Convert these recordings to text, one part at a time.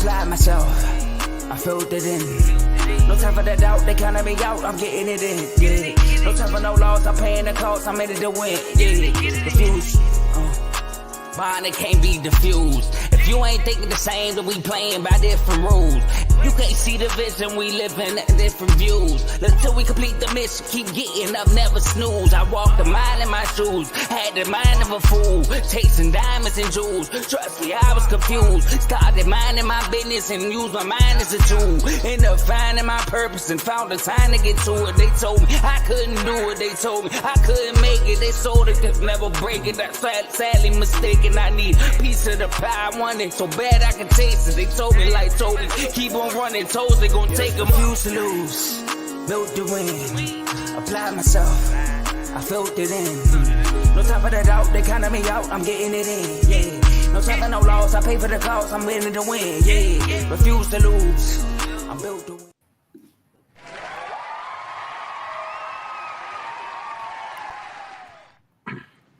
applied myself, I filled it in. No time for the doubt, they counted me out, I'm getting it in, yeah. No time for no loss, I'm paying the cost, I'm in it to win, yeah. Refuse, bond, it can't be diffused. If you ain't thinking the same, then we playing by different rules. You can't see the vision, we living at different views. Until we complete the mission, keep getting up, never snooze. I walked a mile in my shoes, had the mind of a fool, chasing diamonds and jewels. Trust me, I was confused. Started minding my business and used my mind as a tool. Ended up finding my purpose and found the time to get to it. They told me I couldn't do it. They told me I couldn't make it. They sold it, could never break it. That's sadly mistaken. I need a piece of the pie. I want it so bad I can taste it. They told me like told me, keep on running toes, they gon' take them. Refuse to lose, built to win. Applied myself, I filled it in. No time for the doubt, they counted me out, I'm getting it in, yeah. No time for no loss, I pay for the cost, I'm winning to win, yeah. Refuse to lose, I'm built to win.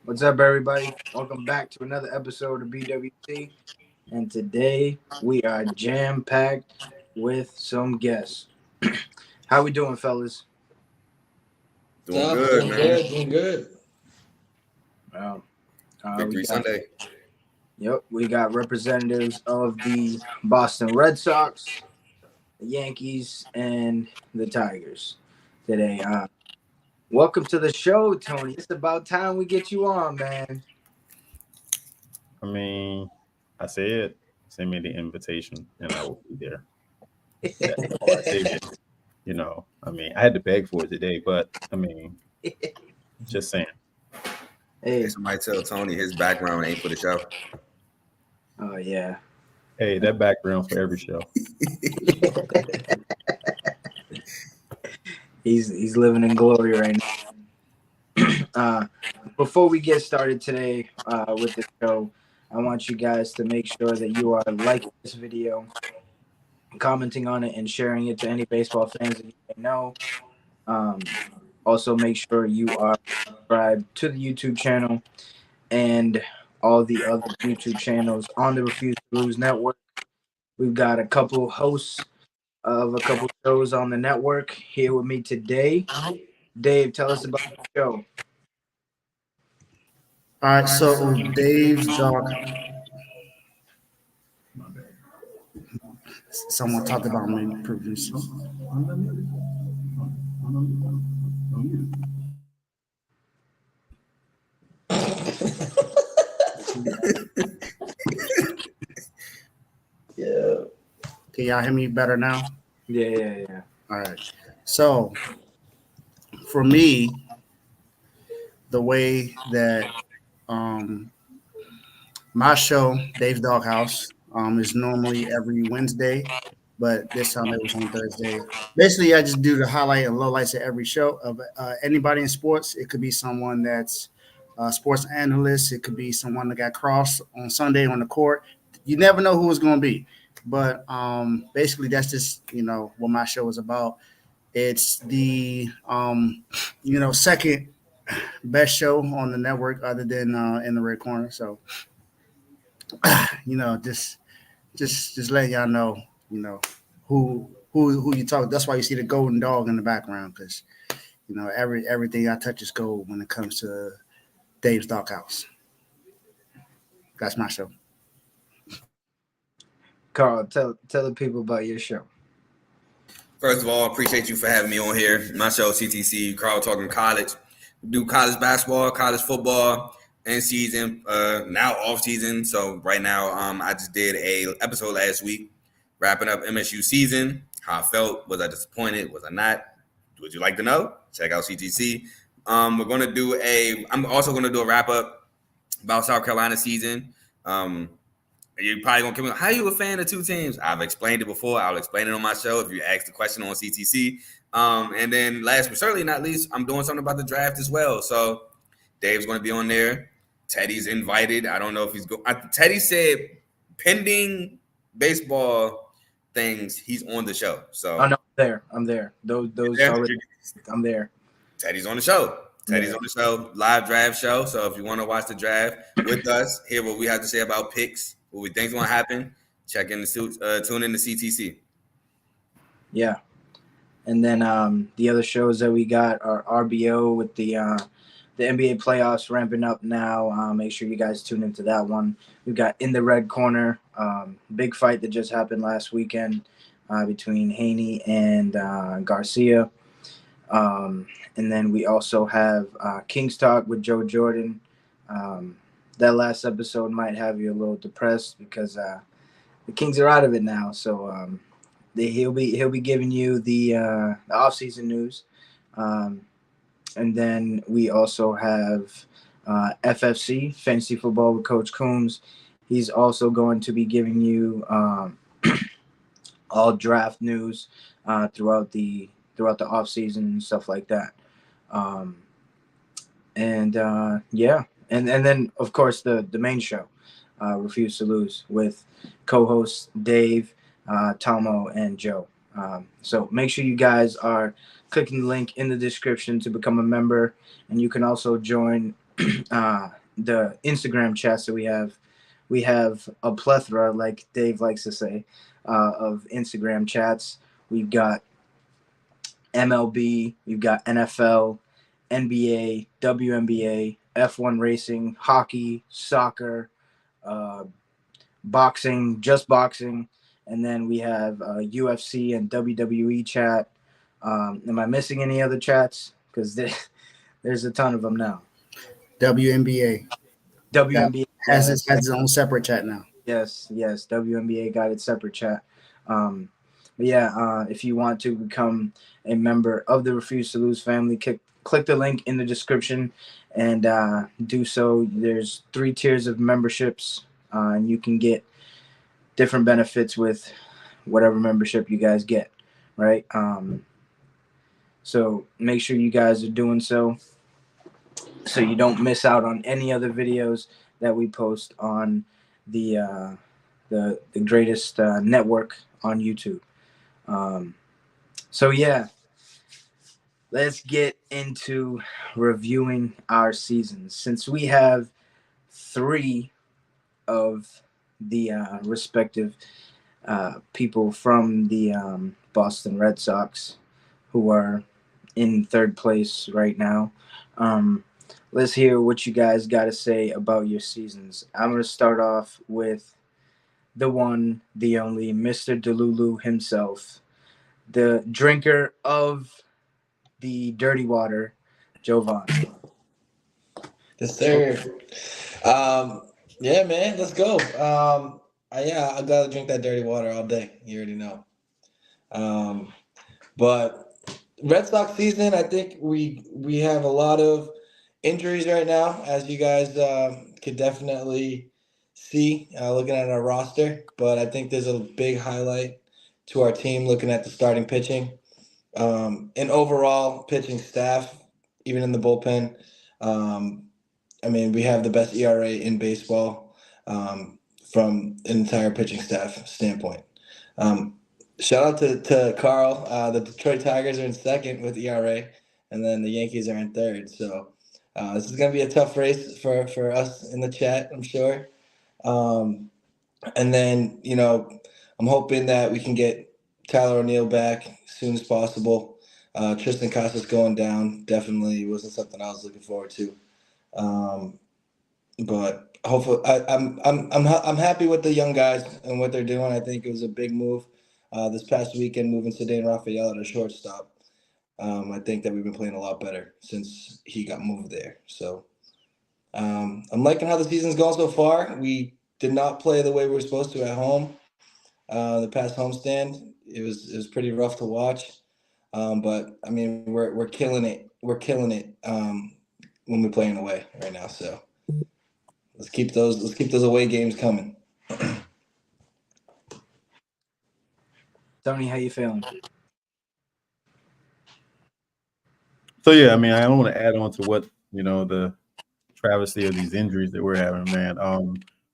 What's up, everybody? Welcome back to another episode of BWC. And today we are jam-packed with some guests. How we doing, fellas? Doing good, man. Doing good. Well, Victory Sunday. Yep, we got representatives of the Boston Red Sox, the Yankees, and the Tigers today. Welcome to the show, Tony. It's about time we get you on, man. I mean, I said, send me the invitation and I will be there. That's all I said. You know, I mean, I had to beg for it today, but I mean, just saying. Hey, somebody tell Tony his background ain't for the show. Oh, yeah. Hey, that background for every show. He's living in glory right now. Before we get started today with the show, I want you guys to make sure that you are liking this video, commenting on it, and sharing it to any baseball fans that you may know. Also, make sure you are subscribed to the YouTube channel and all the other YouTube channels on the Refuse to Lose network. We've got a couple hosts of a couple shows on the network here with me today. Dave, tell us about the show. All right, so Dave's dog. Someone talked about me previously. Yeah. Can y'all hear me better now? Yeah. All right. So for me, the way that my show, Dave's Doghouse, is normally every Wednesday, but this time it was on Thursday. Basically, I just do the highlight and lowlights of every show of anybody in sports. It could be someone that's a sports analyst. It could be someone that got crossed on Sunday on the court. You never know who it's going to be. But basically, that's just, what my show is about. It's the, second best show on the network other than In the Red Corner. So, just letting y'all know, who you talk. That's why you see the golden dog in the background, because, everything I touch is gold when it comes to Dave's Doghouse. That's my show. Carl, tell the people about your show. First of all, appreciate you for having me on here. My show, CTC, Carl Talking College. We do college basketball, college football, in season, now off season. So right now, I just did a episode last week, wrapping up MSU season. How I felt. Was I disappointed? Was I not? Would you like to know? Check out CTC. I'm also gonna do a wrap up about South Carolina season. You're probably gonna come in. How are you a fan of two teams? I've explained it before. I'll explain it on my show if you ask the question on CTC. And then last but certainly not least, I'm doing something about the draft as well. So Dave's gonna be on there. Teddy's invited. I don't know if he's going. Teddy said pending baseball things, he's on the show. So I'm there. Those already, I'm there. Teddy's on the show. Teddy's on the show, live draft show. So if you want to watch the draft with us, hear what we have to say about picks, what we think's going to happen, tune in to CTC. Yeah. And then the other shows that we got are RBO with the NBA playoffs ramping up now. Make sure you guys tune into that one. We've got In the Red Corner, big fight that just happened last weekend between Haney and Garcia. And then we also have King's Talk with Joe Jordan. That last episode might have you a little depressed because the Kings are out of it now. So he'll be giving you the off-season news. And then we also have FFC, Fantasy Football with Coach Coombs. He's also going to be giving you all draft news throughout the offseason and stuff like that. Yeah. And then, of course, the main show, Refuse to Lose, with co-hosts Dave, Tomo, and Joe. So make sure you guys are clicking the link in the description to become a member, and you can also join the Instagram chats that we have. We have a plethora, like Dave likes to say, of Instagram chats. We've got MLB, we've got NFL, NBA, WNBA, F1 racing, hockey, soccer, boxing, just boxing, and then we have UFC and WWE chat. Am I missing any other chats? Because there's a ton of them now. WNBA. WNBA has its own separate chat now. Yes. WNBA got its separate chat. But yeah, if you want to become a member of the Refuse to Lose family, click the link in the description and do so. There's 3 tiers of memberships, and you can get different benefits with whatever membership you guys get, right? So make sure you guys are doing so you don't miss out on any other videos that we post on the greatest network on YouTube. So yeah, let's get into reviewing our seasons. Since we have 3 of the respective people from the Boston Red Sox who are in 3rd place right now, let's hear what you guys got to say about your seasons. I'm going to start off with the one, the only, Mr. Delulu himself, the drinker of the dirty water, Jovan. Yes, sir. Yeah, man, let's go. I gotta drink that dirty water all day. You already know. But Red Sox season, I think we have a lot of injuries right now, as you guys could definitely see looking at our roster. But I think there's a big highlight to our team looking at the starting pitching and overall pitching staff, even in the bullpen. I mean, we have the best ERA in baseball from an entire pitching staff standpoint. Shout out to Carl. The Detroit Tigers are in 2nd with ERA, and then the Yankees are in 3rd. So this is going to be a tough race for us in the chat, I'm sure. And then, I'm hoping that we can get Tyler O'Neill back as soon as possible. Tristan Casas going down definitely wasn't something I was looking forward to. But hopefully, I'm happy with the young guys and what they're doing. I think it was a big move this past weekend, moving Ceddanne Raphael at shortstop. I think that we've been playing a lot better since he got moved there. So I'm liking how the season's gone so far. We did not play the way we were supposed to at home. The past homestand, it was pretty rough to watch. But I mean, we're killing it. We're killing it when we're playing away right now. So let's keep those away games coming. Tony, how you feeling? So yeah, I mean, I don't want to add on to what the travesty of these injuries that we're having, man.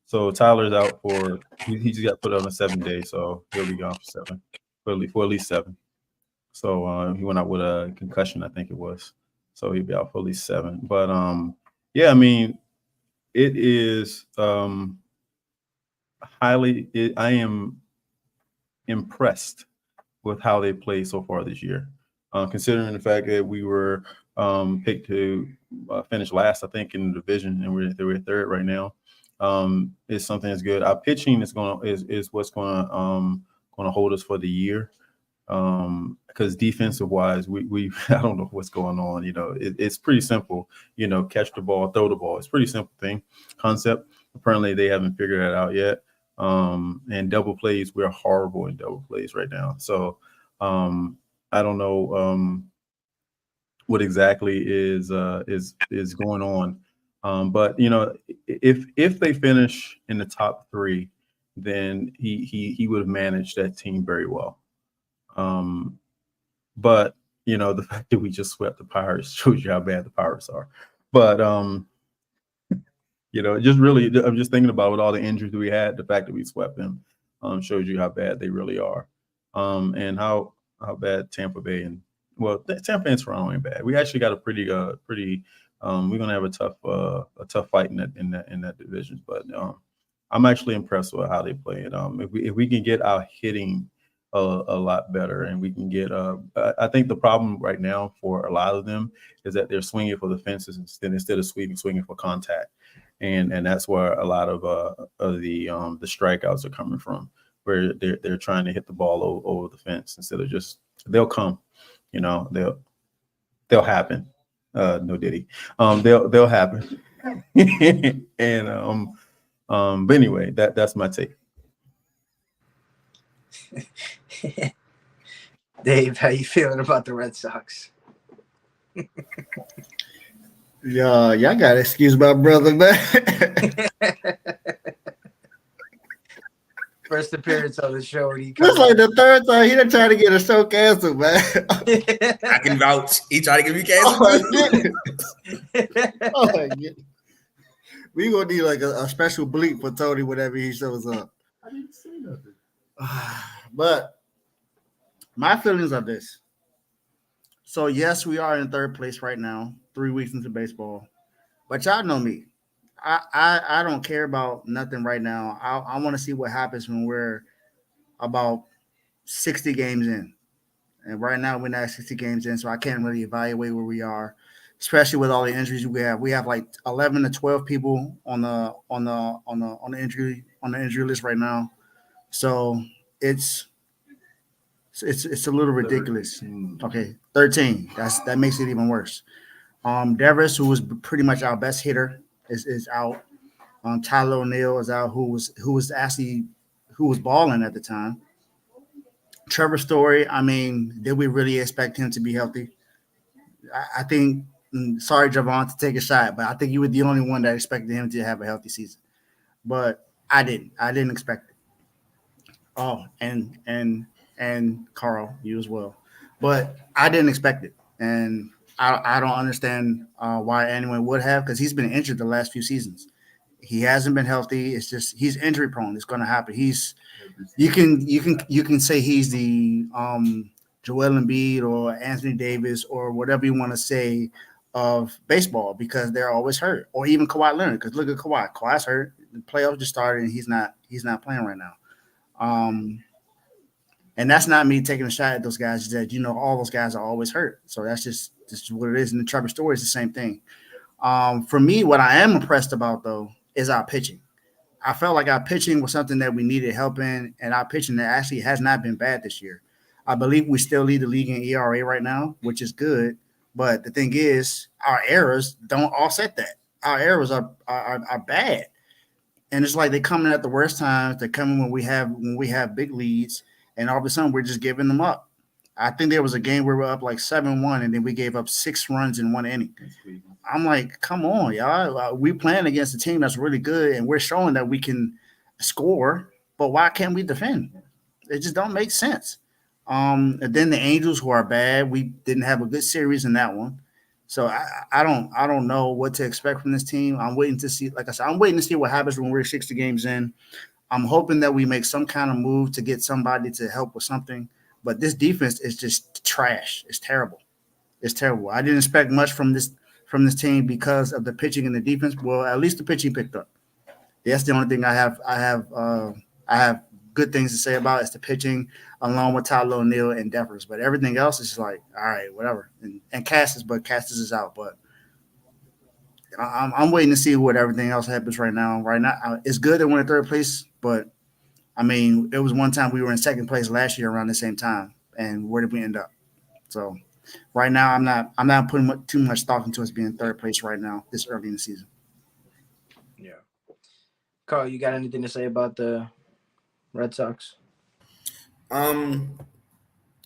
So Tyler's out for he just got put on a 7-day, so he'll be gone for at least 7. So he went out with a concussion, I think it was. So he'll be out for at least 7. But yeah, I mean, it is I am impressed with how they played so far this year, considering the fact that we were picked to finish last, I think, in the division, and we're third right now. Is something that's good. Our pitching is what's going to hold us for the year. Because defensive wise, we I don't know what's going on. It's pretty simple. Catch the ball, throw the ball. It's a pretty simple concept. Apparently, they haven't figured that out yet. And double plays, we're horrible in double plays right now. So I don't know what exactly is going on. But if they finish in the top three, then he would have managed that team very well. But the fact that we just swept the Pirates shows you how bad the Pirates are. But just really, I'm just thinking about with all the injuries we had, the fact that we swept them shows you how bad they really are, and how bad Tampa Bay and Tampa and Toronto ain't bad. We actually got a pretty. We're gonna have a tough fight in that division, but I'm actually impressed with how they play it. If we can get our hitting a lot better, and we can get I think the problem right now for a lot of them is that they're swinging for the fences instead of swinging for contact, and that's where a lot of the strikeouts are coming from, where they're trying to hit the ball over the fence instead of just they'll come, they'll happen. No Diddy, they'll happen, and but anyway, that's my take. Dave, how you feeling about the Red Sox? Yeah, y'all got to excuse my brother, man. First appearance on the show. That's like the third time he done tried to get a show canceled, man. I can vouch. He tried to get me canceled. Oh my goodness. We gonna need like a special bleep for Tony whenever he shows up. I didn't say nothing. But my feelings are this. So yes, we are in third place right now, 3 weeks into baseball. But y'all know me. I don't care about nothing right now. I want to see what happens when we're about 60 games in. And right now we're not 60 games in, so I can't really evaluate where we are, especially with all the injuries we have. We have like 11 to 12 people on the injury list right now. So it's a little ridiculous. Okay, 13. That makes it even worse. Devers, who was pretty much our best hitter, is out. Tyler O'Neill is out, who was balling at the time. Trevor Story, I mean, did we really expect him to be healthy? I think, sorry, Javon, to take a shot, but I think you were the only one that expected him to have a healthy season. But I didn't. I didn't expect it. Oh, and Carl, you as well. But I didn't expect it. And I don't understand why anyone would have, because he's been injured the last few seasons. He hasn't been healthy. It's just he's injury prone. It's going to happen. You can say he's the Joel Embiid or Anthony Davis or whatever you want to say of baseball, because they're always hurt. Or even Kawhi Leonard, because look at Kawhi. Kawhi's hurt. The playoffs just started and he's not playing right now. And that's not me taking a shot at those guys. That all those guys are always hurt. So that's just what it is. And the Trevor Story is the same thing. For me, what I am impressed about though is our pitching. I felt like our pitching was something that we needed help in, and our pitching that actually has not been bad this year. I believe we still lead the league in ERA right now, which is good. But the thing is, our errors don't offset that. Our errors are bad, and it's like they come in at the worst times. They come in when we have big leads, and all of a sudden we're just giving them up. I think there was a game where we were up like 7-1, and then we gave up 6 runs in 1 inning. I'm like, come on, y'all. We playing against a team that's really good, and we're showing that we can score, but why can't we defend? It just don't make sense. And then the Angels, who are bad, we didn't have a good series in that one. So I don't know what to expect from this team. I'm waiting to see, like I said, I'm waiting to see what happens when we're 60 games in. I'm hoping that we make some kind of move to get somebody to help with something. But this defense is just trash. It's terrible. It's terrible. I didn't expect much from this team because of the pitching and the defense. Well, at least the pitching picked up. That's the only thing I have good things to say about is the pitching, along with Tyler O'Neill and Devers. But everything else is just like, all right, whatever. And Cassis is out. But I'm waiting to see what everything else happens right now. Right now, it's good that we're in third place, but I mean, it was one time we were in second place last year around the same time, and where did we end up? So right now, I'm not putting too much thought into us being third place right now this early in the season. Yeah. Carl, you got anything to say about the Red Sox?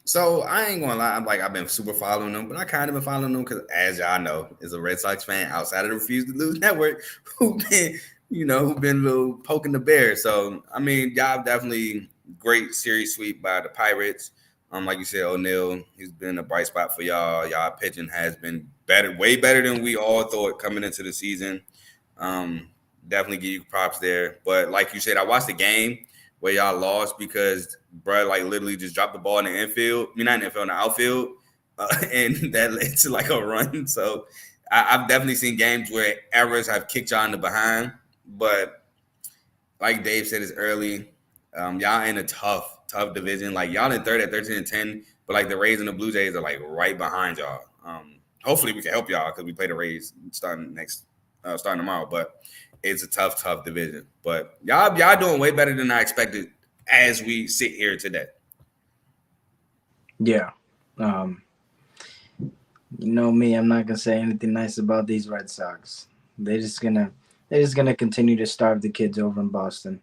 So I ain't gonna lie, I've been super following them, but I kind of been following them because, as y'all know, as a Red Sox fan outside of the Refuse to Lose network, who've been a little poking the bear. So I mean, y'all definitely great series sweep by the Pirates. Like you said, O'Neill, he's been a bright spot for y'all. Y'all pitching has been better, way better than we all thought coming into the season. Definitely give you props there. But like you said, I watched the game where y'all lost because bro, like literally just dropped the ball in the infield. I mean, not in the infield, in the outfield, and that led to like a run. So I've definitely seen games where errors have kicked y'all in the behind. But like Dave said, it's early. Y'all in a tough division. Like y'all in third at 13-10, but like the Rays and the Blue Jays are like right behind y'all. Hopefully we can help y'all because we play the Rays starting tomorrow. But it's a tough division. But y'all doing way better than I expected as we sit here today. Yeah. You know me, I'm not gonna say anything nice about these Red Sox. They're just gonna continue to starve the kids over in Boston.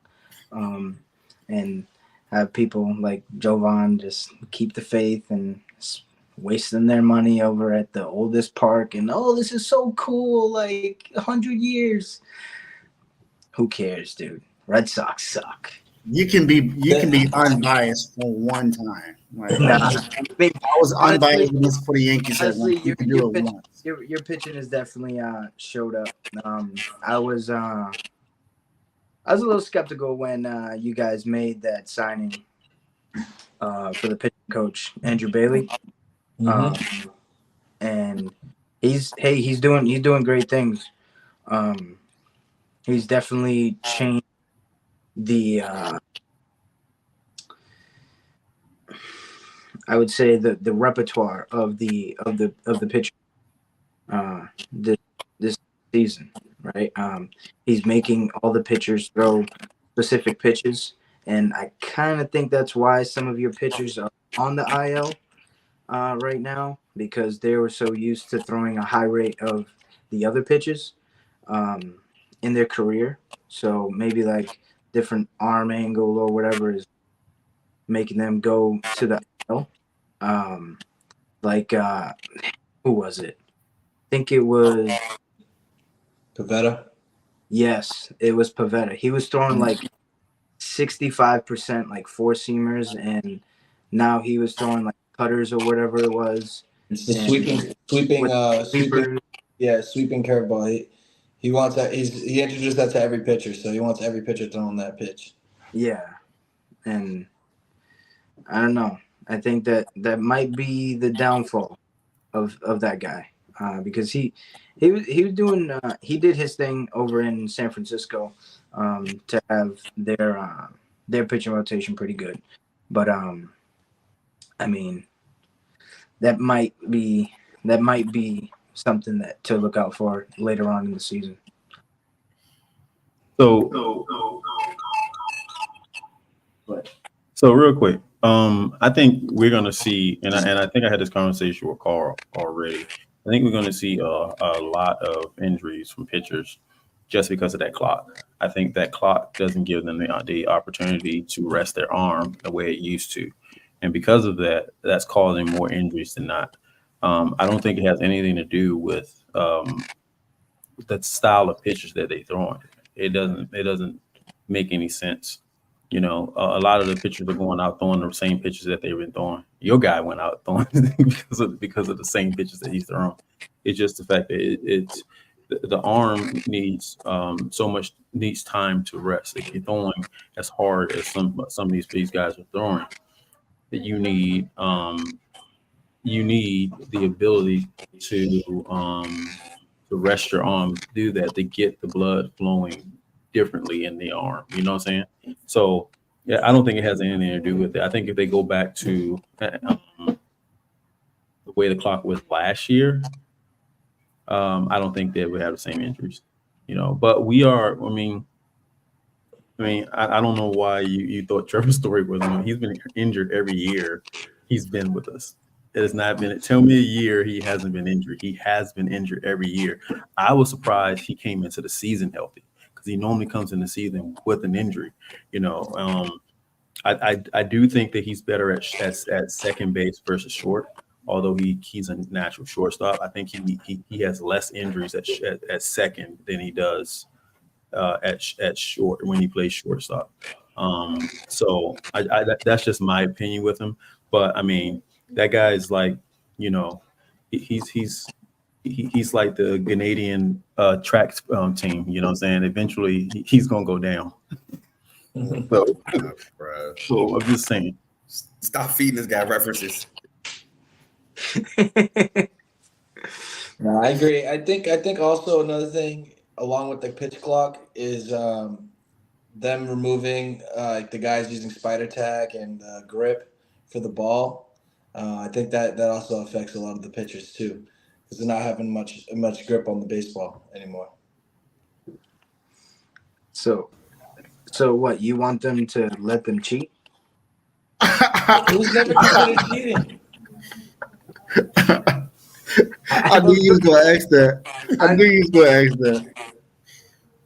And have people like Jovan just keep the faith and wasting their money over at the oldest park and this is so cool, like 100 years. Who cares, dude? Red Sox suck. You can be unbiased for one time. Like, I was honestly, unbiased for the Yankees. Honestly, you can do it once. Your pitching has definitely showed up. I was a little skeptical when you guys made that signing for the pitching coach Andrew Bailey, and he's doing great things. He's definitely changed the I would say the repertoire of the pitcher this season, right? He's making all the pitchers throw specific pitches, and I kind of think that's why some of your pitchers are on the IL right now, because they were so used to throwing a high rate of the other pitches in their career. So maybe like different arm angle or whatever is making them go to the IL. Who was it? I think it was Pavetta. Yes, it was Pavetta. He was throwing like 65% like four seamers, and now he was throwing like cutters or whatever it was. It's the sweeping, sweeping curveball. He wants that. He introduced that to every pitcher, so he wants every pitcher throwing that pitch. Yeah, and I don't know. I think that might be the downfall of that guy, because he was doing he did his thing over in San Francisco to have their pitching rotation pretty good, but I mean that might be something that to look out for later on in the season. So real quick, I think we're gonna see, and I think I had this conversation with Carl already. I think we're gonna see a lot of injuries from pitchers just because of that clock. I think that clock doesn't give them the opportunity to rest their arm the way it used to, and because of that, that's causing more injuries than not. I don't think it has anything to do with the style of pitches that they throw in. It doesn't make any sense. You know, a lot of the pitchers are going out throwing the same pitches that they've been throwing. Your guy went out throwing because of the same pitches that he's throwing. It's just the fact that the arm needs needs time to rest. If you're throwing as hard as some of these guys are throwing, that you need the ability to rest your arm, do that, to get the blood flowing differently in the arm. You know what I'm saying? So yeah, I don't think it has anything to do with it. I think if they go back to the way the clock was last year, I don't think they would have the same injuries. You know, but we are. I don't know why you thought Trevor Story was. He's been injured every year. He's been with us. It has not been. Tell me a year he hasn't been injured. He has been injured every year. I was surprised he came into the season healthy because he normally comes in the season with an injury. You know, I do think that he's better at second base versus short. Although he's a natural shortstop, I think he has less injuries at second than he does at short when he plays shortstop. So that's just my opinion with him. But I mean, that guy is like, you know, he's like the Canadian track team. You know what I'm saying? Eventually, he's gonna go down. So I'm just saying. Stop feeding this guy references. No, I agree. I think also another thing along with the pitch clock is them removing like the guys using spider tag and grip for the ball. I think that also affects a lot of the pitchers too, because they're not having much grip on the baseball anymore. So what? You want them to let them cheat? It was never considered cheating. I knew you was gonna ask that. I knew you was gonna ask that.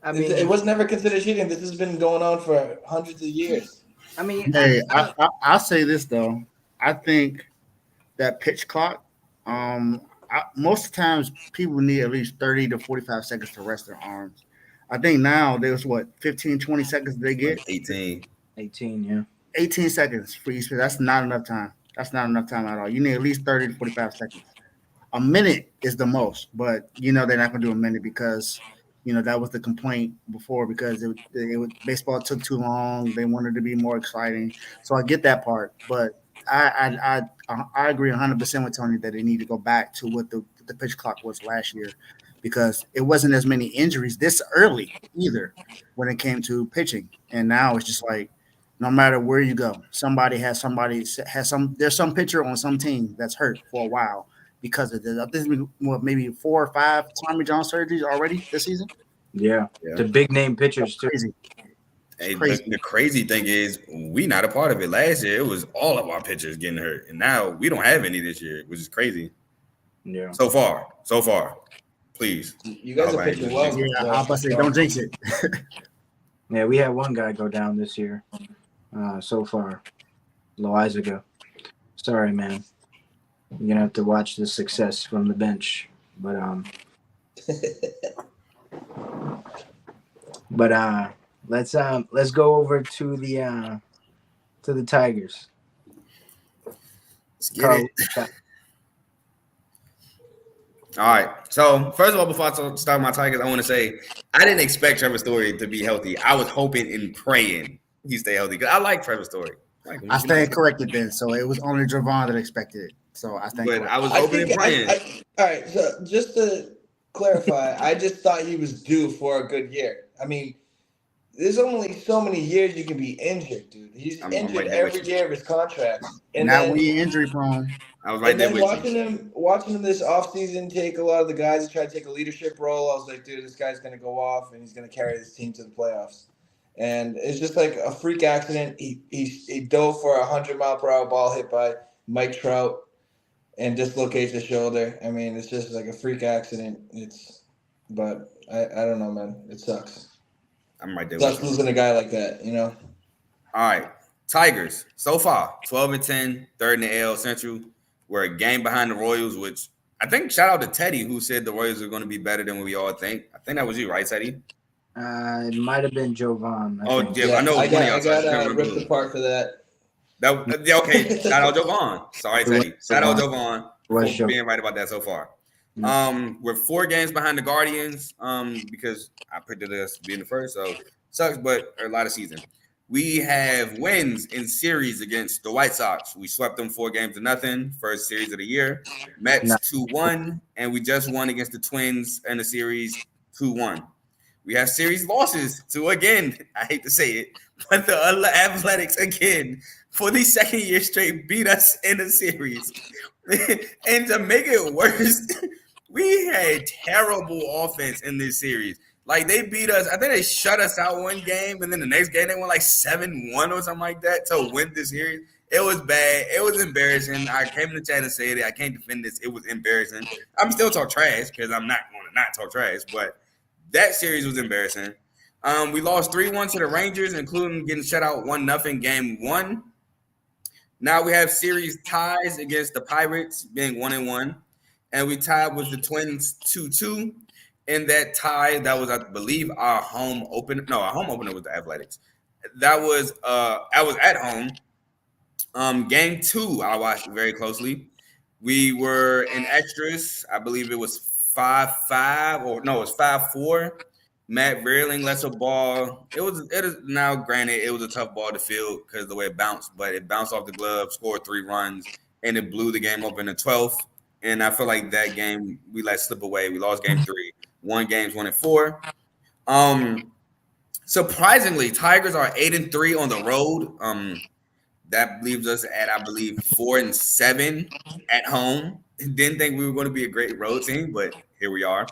I mean, It was never considered cheating. This has been going on for hundreds of years. I mean, Hey, I'll say this though. I think that pitch clock, most of the times people need at least 30 to 45 seconds to rest their arms. I think now there's 15, 20 seconds they get? 18. 18, yeah. 18 seconds for each. That's not enough time. That's not enough time at all. You need at least 30 to 45 seconds. A minute is the most, but they're not going to do a minute because that was the complaint before because baseball took too long. They wanted to be more exciting, so I get that part. But I agree 100% with Tony that they need to go back to what the pitch clock was last year because it wasn't as many injuries this early either when it came to pitching, and now it's just like no matter where you go, there's some pitcher on some team that's hurt for a while. Because of this, I think maybe 4 or 5 Tommy John surgeries already this season. Yeah. The big name pitchers too. Crazy. Hey, the crazy thing is, we not a part of it. Last year, it was all of our pitchers getting hurt, and now we don't have any this year, which is crazy. Yeah. So far, please. You guys are pitching well. Yeah, I was about to say, don't jinx it. Yeah, we had one guy go down this year. So far, Loizaga. Sorry, man. You're gonna have to watch the success from the bench, but let's go over to the Tigers. Let's get it. All right. So first of all, before I start my Tigers, I want to say I didn't expect Trevor Story to be healthy. I was hoping and praying he stay healthy because I like Trevor Story. I stand corrected then, so it was only Javon that expected it. So I think. But I was hoping and praying. All right. So just to clarify, I just thought he was due for a good year. I mean, there's only so many years you can be injured, dude. He's injured every year of his contract. And now we injury prone. I was right there with watching him this offseason take a lot of the guys and try to take a leadership role. I was like, dude, this guy's going to go off and he's going to carry this team to the playoffs. And it's just like a freak accident. He dove for a 100-mile-per-hour ball hit by Mike Trout and dislocates his shoulder. I mean, it's just like a freak accident. But I don't know, man. It sucks. I'm right there. It sucks losing a guy like that, All right. Tigers, so far, 12-10, third in the AL Central. We're a game behind the Royals, which I think shout out to Teddy, who said the Royals are going to be better than we all think. I think that was you, right, Teddy? It might have been Jovan. I know. I got ripped apart for that. Okay. Shout out Jovan. Sorry, Teddy. Shout out Jovan for being right about that so far. We're 4 games behind the Guardians because I predicted us being the first, so sucks, but a lot of season. We have wins in series against the White Sox. We swept them 4-0, first series of the year. Mets 2-1, and we just won against the Twins in the series 2-1. We have series losses to, again, I hate to say it, but the Athletics again for the second year straight beat us in the series. And to make it worse, we had terrible offense in this series. Like they beat us. I think they shut us out one game, and then the next game they won like 7-1 or something like that to win this series. It was bad. It was embarrassing. I came in the chat and said it. I can't defend this. It was embarrassing. I'm still talk trash because I'm not going to not talk trash, but that series was embarrassing. We lost 3-1 to the Rangers, including getting shut out 1-0 game one. Now we have series ties against the Pirates being 1-1. And we tied with the Twins 2-2. In that tie, that was, I believe, our home opener. No, our home opener was the Athletics. That was I was at home. Game two, I watched very closely. We were in extras. I believe it was 5-5, or no, it was 5-4. Matt Rearling lets a ball. It is now, granted, it was a tough ball to field because of the way it bounced, but it bounced off the glove, scored 3 runs, and it blew the game open in the 12th. And I feel like that game we let slip away. We lost game 3, won games 1-4. Surprisingly, Tigers are 8-3 on the road. That leaves us at, I believe, 4-7 at home. Didn't think we were going to be a great road team, but here we are.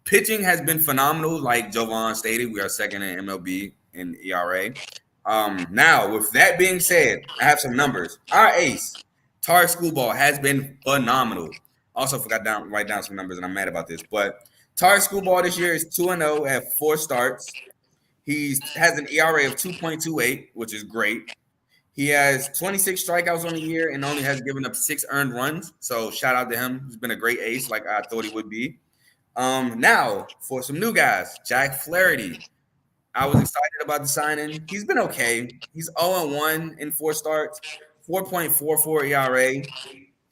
Pitching has been phenomenal. Like Jovan stated, we are second in MLB in ERA. Now, with that being said, I have some numbers. Our ace, Tarek Schoolball, has been phenomenal. Also forgot to write down some numbers, and I'm mad about this. But Tarek Schoolball this year is 2-0 at 4 starts. He has an ERA of 2.28, which is great. He has 26 strikeouts on the year and only has given up 6 earned runs. So shout out to him. He's been a great ace, like I thought he would be. Now for some new guys, Jack Flaherty. I was excited about the signing. He's been okay. He's 0-1 in 4 starts, 4.44 ERA,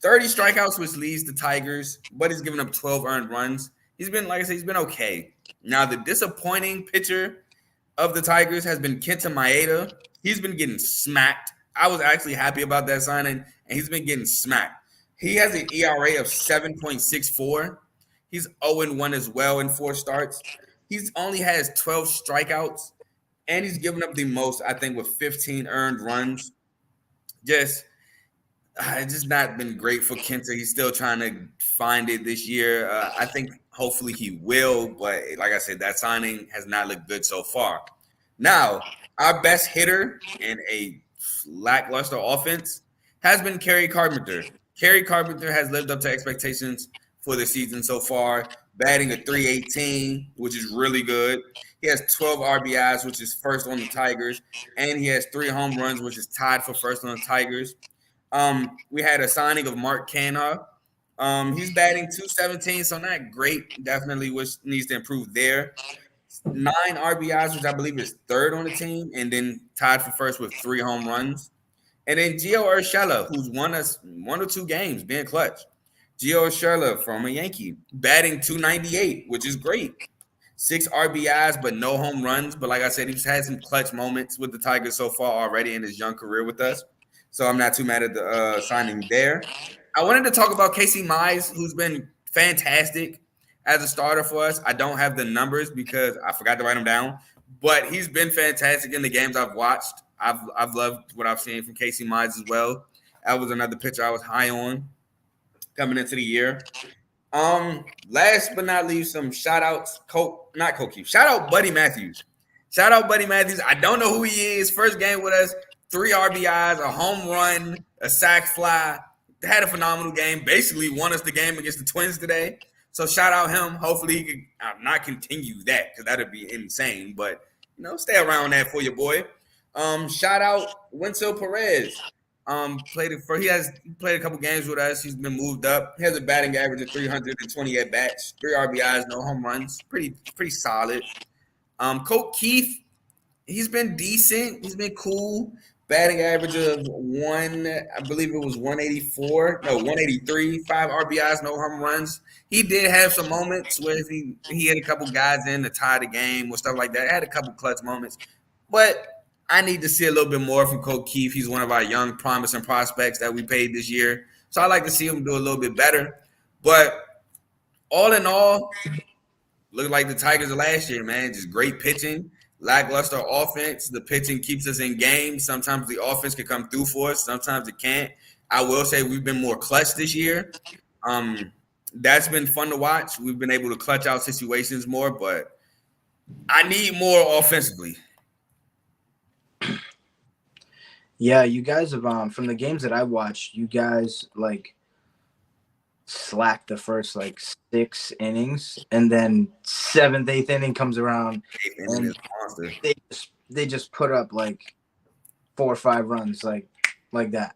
30 strikeouts, which leads the Tigers, but he's given up 12 earned runs. He's been, like I said, he's been okay. Now the disappointing pitcher of the Tigers has been Kenta Maeda. He's been getting smacked. I was actually happy about that signing, and he's been getting smacked. He has an ERA of 7.64. He's 0-1 as well in 4 starts. He's only has 12 strikeouts, and he's given up the most, I think, with 15 earned runs. It's just not been great for Kenta. He's still trying to find it this year. I think hopefully he will, but like I said, that signing has not looked good so far. Now, our best hitter in a lackluster offense has been Kerry Carpenter. Kerry Carpenter has lived up to expectations for the season so far, batting a .318, which is really good. He has 12 RBIs, which is first on the Tigers, and he has 3 home runs, which is tied for first on the Tigers. We had a signing of Mark Canha. He's batting .217, so not great. Definitely needs to improve there. 9 RBIs, which I believe is third on the team, and then tied for first with 3 home runs. And then Gio Urshela, who's won us 1 or 2 games being clutch. Gio Urshela from a Yankee, batting .298, which is great. 6 RBIs, but no home runs. But like I said, he's had some clutch moments with the Tigers so far already in his young career with us. So I'm not too mad at the signing there. I wanted to talk about Casey Mize, who's been fantastic as a starter for us. I don't have the numbers because I forgot to write them down, but he's been fantastic in the games I've watched. I've loved what I've seen from Casey Mize as well. That was another pitcher I was high on coming into the year. Last but not least, some shout outs. Shout out Buddy Matthews. Shout out Buddy Matthews. I don't know who he is. First game with us, 3 RBIs, a home run, a sac fly. Had a phenomenal game. Basically won us the game against the Twins today. So shout out him. Hopefully he can not continue that because that'd be insane. But stay around that for your boy. Shout out Winsel Perez. He has played a couple games with us. He's been moved up. He has a batting average of 320 at bats, 3 RBIs, no home runs. Pretty solid. Colt Keith, he's been decent. He's been cool. Batting average of 183, 5 RBIs, no home runs. He did have some moments where he had a couple guys in to tie the game or stuff like that. Had a couple clutch moments, but I need to see a little bit more from Colt Keith. He's one of our young, promising prospects that we paid this year. So I like to see him do a little bit better. But all in all, look like the Tigers of last year, man. Just great pitching, lackluster offense. The pitching keeps us in games. Sometimes the offense can come through for us. Sometimes it can't. I will say we've been more clutch this year. That's been fun to watch. We've been able to clutch out situations more, but I need more offensively. Yeah, you guys have from the games that I watched, you guys like slacked the first like 6 innings, and then 7th, 8th inning comes around, and they just put up like 4 or 5 runs like that.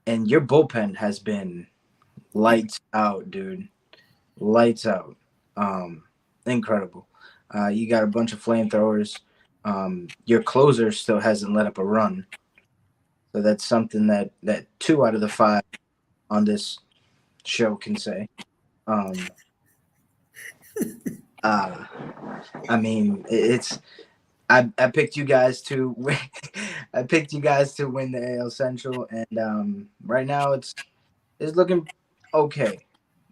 And your bullpen has been lights out, dude. Lights out. Incredible. You got a bunch of flamethrowers. Your closer still hasn't let up a run. So that's something that 2 out of the 5 on this show can say. I mean, it's I picked you guys to win. I picked you guys to win the AL Central, and right now it's looking okay,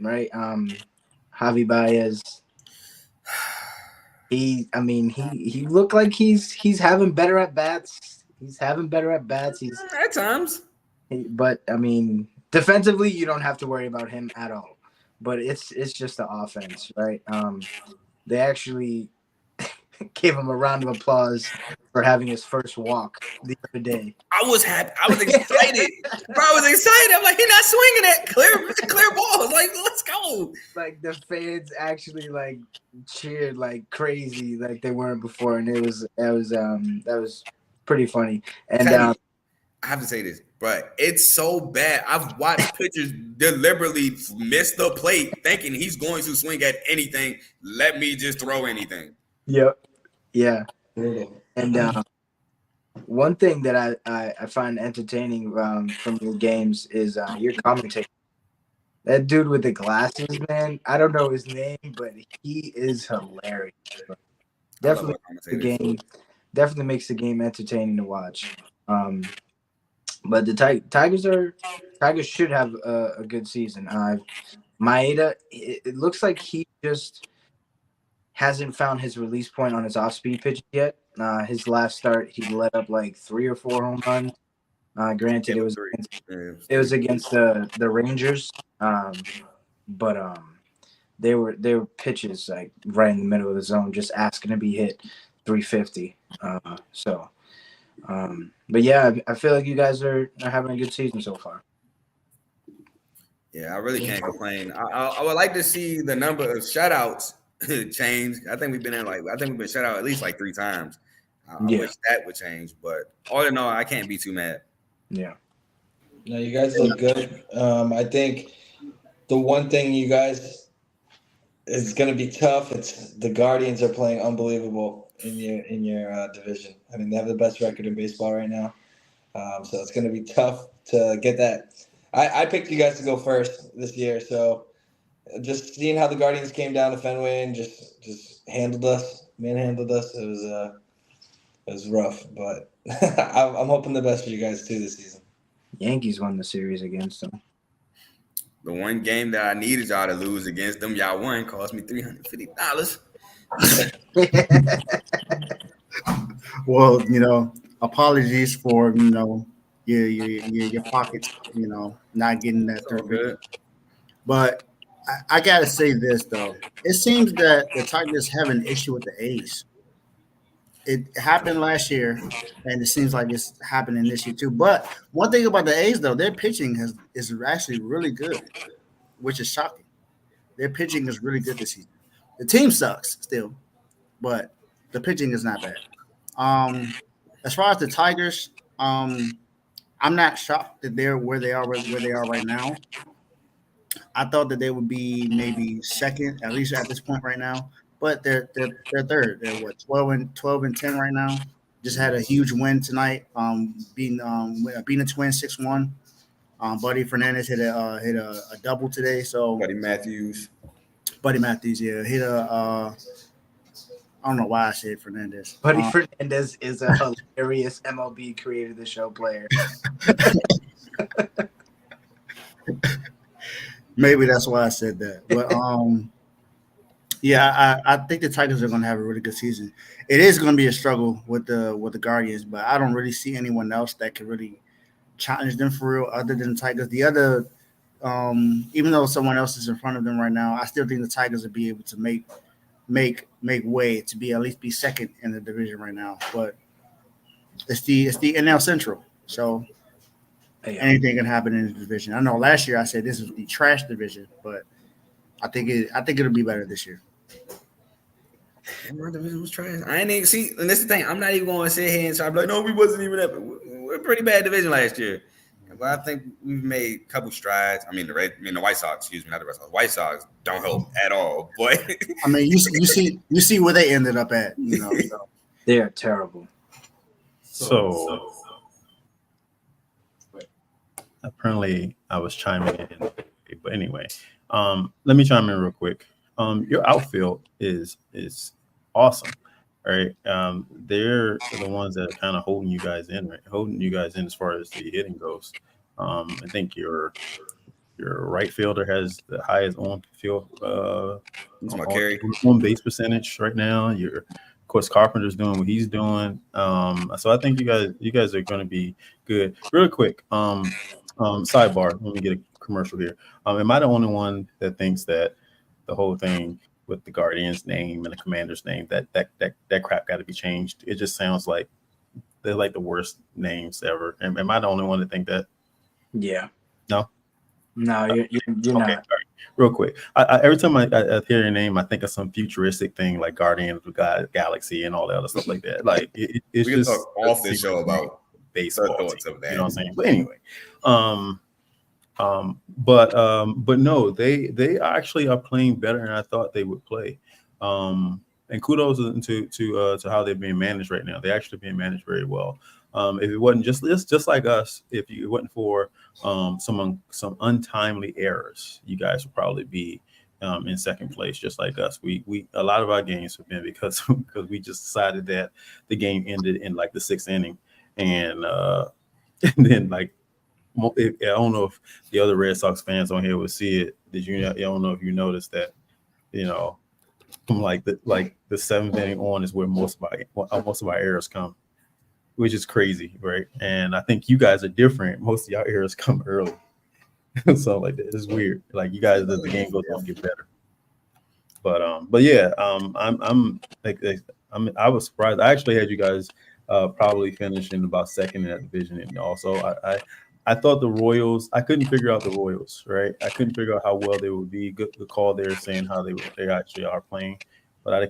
right? Javi Baez, he looked like he's having better at bats. He's having better at bats. He's at times, but I mean, defensively, you don't have to worry about him at all. But it's just the offense, right? They actually gave him a round of applause for having his first walk the other day. I was happy. I was excited. Bro, I was excited. I'm like, he's not swinging at clear balls. Like, let's go. Like the fans actually like cheered like crazy, like they weren't before, and that was pretty funny. And I have to say this, but it's so bad. I've watched pitchers deliberately miss the plate, thinking he's going to swing at anything. Let me just throw anything. Yep. Yeah. Brutal. And one thing that I find entertaining from your games is your commentator. That dude with the glasses, man. I don't know his name, but he is hilarious. Definitely makes the game entertaining to watch. But the Tigers should have a good season. Maeda, it looks like he just hasn't found his release point on his off-speed pitch yet. His last start, he let up like 3 or 4 home runs. Granted, it was against the Rangers, but they were pitches like right in the middle of the zone, just asking to be hit 350. But yeah, I feel like you guys are having a good season so far. Yeah, I really can't complain. I would like to see the number of shutouts change. I think we've been shut out at least like 3 times. I wish that would change, but all in all, I can't be too mad. Yeah. No, you guys look good. I think the one thing you guys is going to be tough. It's the Guardians are playing unbelievable in your division. I mean, they have the best record in baseball right now, so it's going to be tough to get that. I picked you guys to go first this year, so just seeing how the Guardians came down to Fenway and just manhandled us. It was rough, but I'm hoping the best for you guys too this season. Yankees won the series against them. The one game that I needed y'all to lose against them, y'all won, cost me $350. Well, apologies for your pockets, not getting that third. But I gotta say this though, it seems that the Tigers have an issue with the A's. It happened last year, and it seems like it's happening this year too. But one thing about the A's though, their pitching is actually really good, which is shocking. Their pitching is really good this season. The team sucks still, but the pitching is not bad. As far as the Tigers, I'm not shocked that they're where they are right now. I thought that they would be maybe second, at least at this point right now. But they're third. They're 12 and 10 right now. Just had a huge win tonight, beating the Twins 6-1. Buddy Fernandez hit a double today. So Buddy Matthews, yeah, hit a. I don't know why I said Fernandez. Buddy Fernandez is a hilarious MLB created the show player. Maybe that's why I said that. But Yeah, I think the Tigers are going to have a really good season. It is going to be a struggle with the Guardians, but I don't really see anyone else that can really challenge them for real other than the Tigers. The other, even though someone else is in front of them right now, I still think the Tigers will be able to make way to be at least be second in the division right now. But it's the NL Central, so Yeah. anything can happen in the division. I know last year I said this was the trash division, but I think it'll be better this year. My division was trash. I ain't even see, and this is the thing. I'm not even going to sit here and try to be like, no, we wasn't even up. We're a pretty bad division last year. But I think we've made a couple strides. I mean, the White Sox, excuse me, not the Red Sox. White Sox don't help at all. But I mean, you see where they ended up at. So. They are terrible. So apparently I was chiming in, but anyway, let me chime in real quick. Your outfield is awesome, right? They're the ones that are kind of holding you guys in, right? Holding you guys in as far as the hitting goes. I think your right fielder has the highest on field on base percentage right now. Of course, Carpenter's doing what he's doing. So I think you guys are going to be good. Real quick, sidebar. Let me get a commercial here. Am I the only one that thinks that the whole thing with the Guardian's name and the Commander's name that crap got to be changed? It just sounds like they're like the worst names ever. Am I the only one to think that? Yeah. No. No, you're Okay, not. all right. Real quick, I every time I hear your name, I think of some futuristic thing like Guardian of the Galaxy and all that other stuff like that. Like it's we just can talk off the show about baseball thoughts team, of that. you know what I'm saying? But anyway, but no, they actually are playing better than I thought they would play. And kudos to how they're being managed right now. They're actually being managed very well. If it wasn't just like us, if it wasn't for some untimely errors, you guys would probably be in second place, just like us. We a lot of our games have been because we just decided that the game ended in like the sixth inning, and and then like I don't know if the other Red Sox fans on here would see it. I don't know if you noticed that, from like the seventh inning on is where most of our errors come, which is crazy, right? And I think you guys are different. Most of your errors come early, so like that. It's weird. Like you guys, as the game goes on, get better. But yeah, I was surprised. I actually had you guys probably finishing about second in that division, and also I thought the Royals. I couldn't figure out the Royals, right? I couldn't figure out how well they would be. Good call there, saying how they actually are playing, but I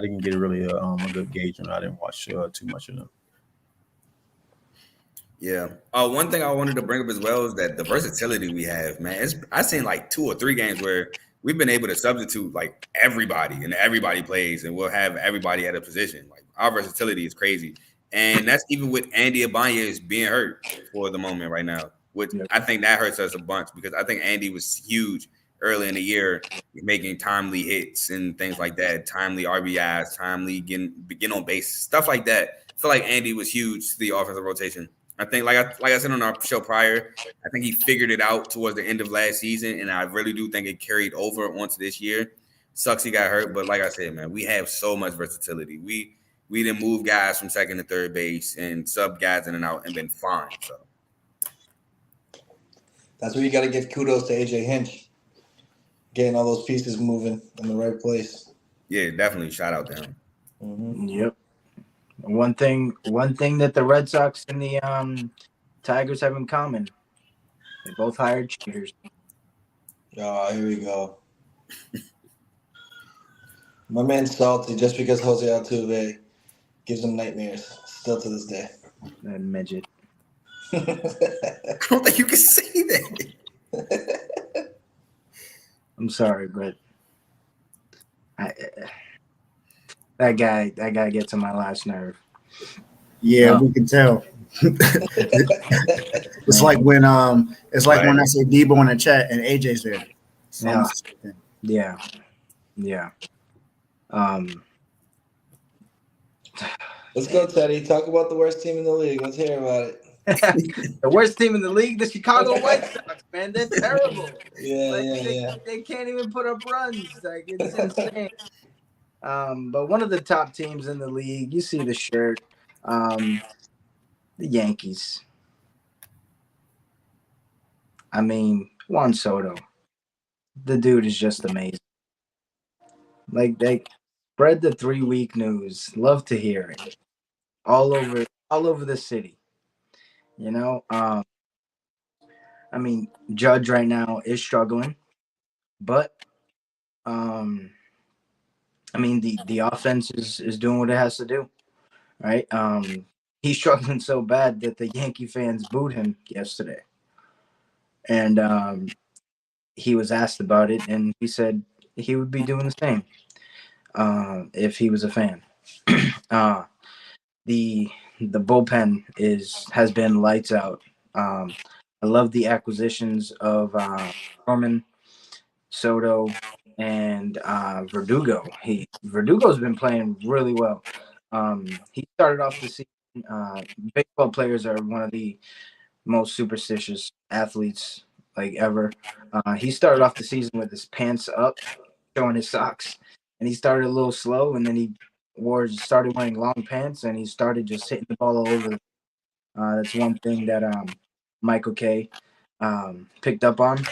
didn't get really a good gauge, and I didn't watch too much of them. Yeah. One thing I wanted to bring up as well is that the versatility we have, man. I've seen like 2 or 3 games where we've been able to substitute like everybody, and everybody plays, and we'll have everybody at a position. Like our versatility is crazy, and that's even with Andy Ibanez being hurt for the moment right now. Which I think that hurts us a bunch because I think Andy was huge early in the year, making timely hits and things like that, timely RBIs, timely getting on base, stuff like that. I feel like Andy was huge to the offensive rotation. I think, like I said on our show prior, I think he figured it out towards the end of last season, and I really do think it carried over onto this year. Sucks he got hurt, but like I said, man, we have so much versatility. We didn't move guys from second to third base and sub guys in and out and been fine. So that's where you got to give kudos to AJ Hinch, getting all those pieces moving in the right place. Yeah, definitely shout out to him. Mm-hmm. Yep. One thing that the Red Sox and the Tigers have in common, they both hired cheaters. Oh, here we go. My man's salty just because Jose Altuve gives him nightmares still to this day. That midget. I don't think you can say that. I'm sorry, but that guy gets on my last nerve. Yeah, we can tell. It's like when I say Debo in the chat and AJ's there. Yeah. Let's go, Teddy. Talk about the worst team in the league. Let's hear about it. The worst team in the league, the Chicago White Sox, man. They're terrible. They can't even put up runs. Like, it's insane. But one of the top teams in the league, you see the shirt, the Yankees. I mean, Juan Soto. The dude is just amazing. Like, they spread the 3-week news. Love to hear it. All over the city. You know, I mean, Judge right now is struggling, but I mean the offense is doing what it has to do, right? He's struggling so bad that the Yankee fans booed him yesterday, and he was asked about it, and he said he would be doing the same if he was a fan. The bullpen has been lights out. I love the acquisitions of Norman, Soto, and Verdugo. Verdugo's been playing really well. He started off the season. Baseball players are one of the most superstitious athletes like ever. He started off the season with his pants up, showing his socks, and he started a little slow, and then he started wearing long pants, and he started just hitting the ball all over. That's one thing that Michael K picked up on.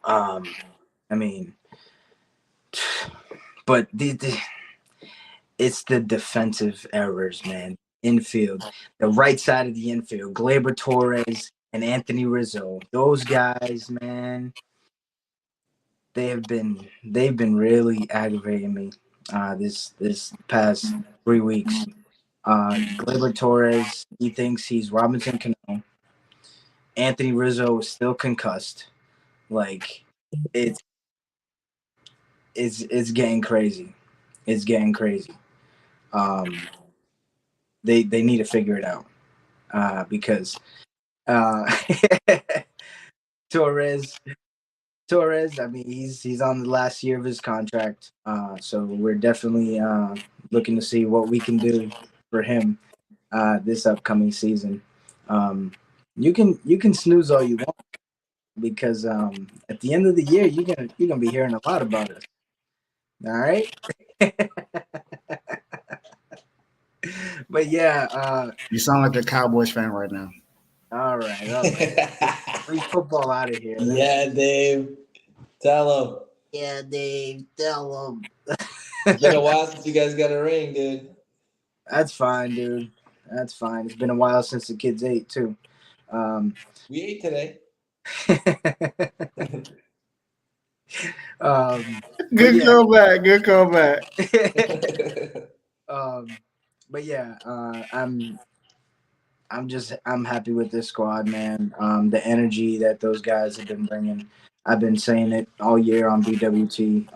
I mean, but it's the defensive errors, man. Infield, the right side of the infield, Gleyber Torres and Anthony Rizzo. Those guys, man, they've been really aggravating me this past 3 weeks. Gleyber Torres, he thinks he's Robinson Cano. Anthony Rizzo is still concussed. Like, it's getting crazy. It's getting crazy. They need to figure it out because Torres. I mean, he's on the last year of his contract, so we're definitely looking to see what we can do for him this upcoming season. You can snooze all you want because at the end of the year you're gonna be hearing a lot about us. All right. But yeah, You sound like a Cowboys fan right now. all right. Leave football out of here. Yeah, Dave. Tell him. Yeah, Dave, tell him. It's been a while since you guys got a ring, dude. That's fine, dude. That's fine. It's been a while since the kids ate too. We ate today. Good comeback. Good comeback. But yeah, I'm happy with this squad, man. The energy that those guys have been bringing. I've been saying it all year on BWT.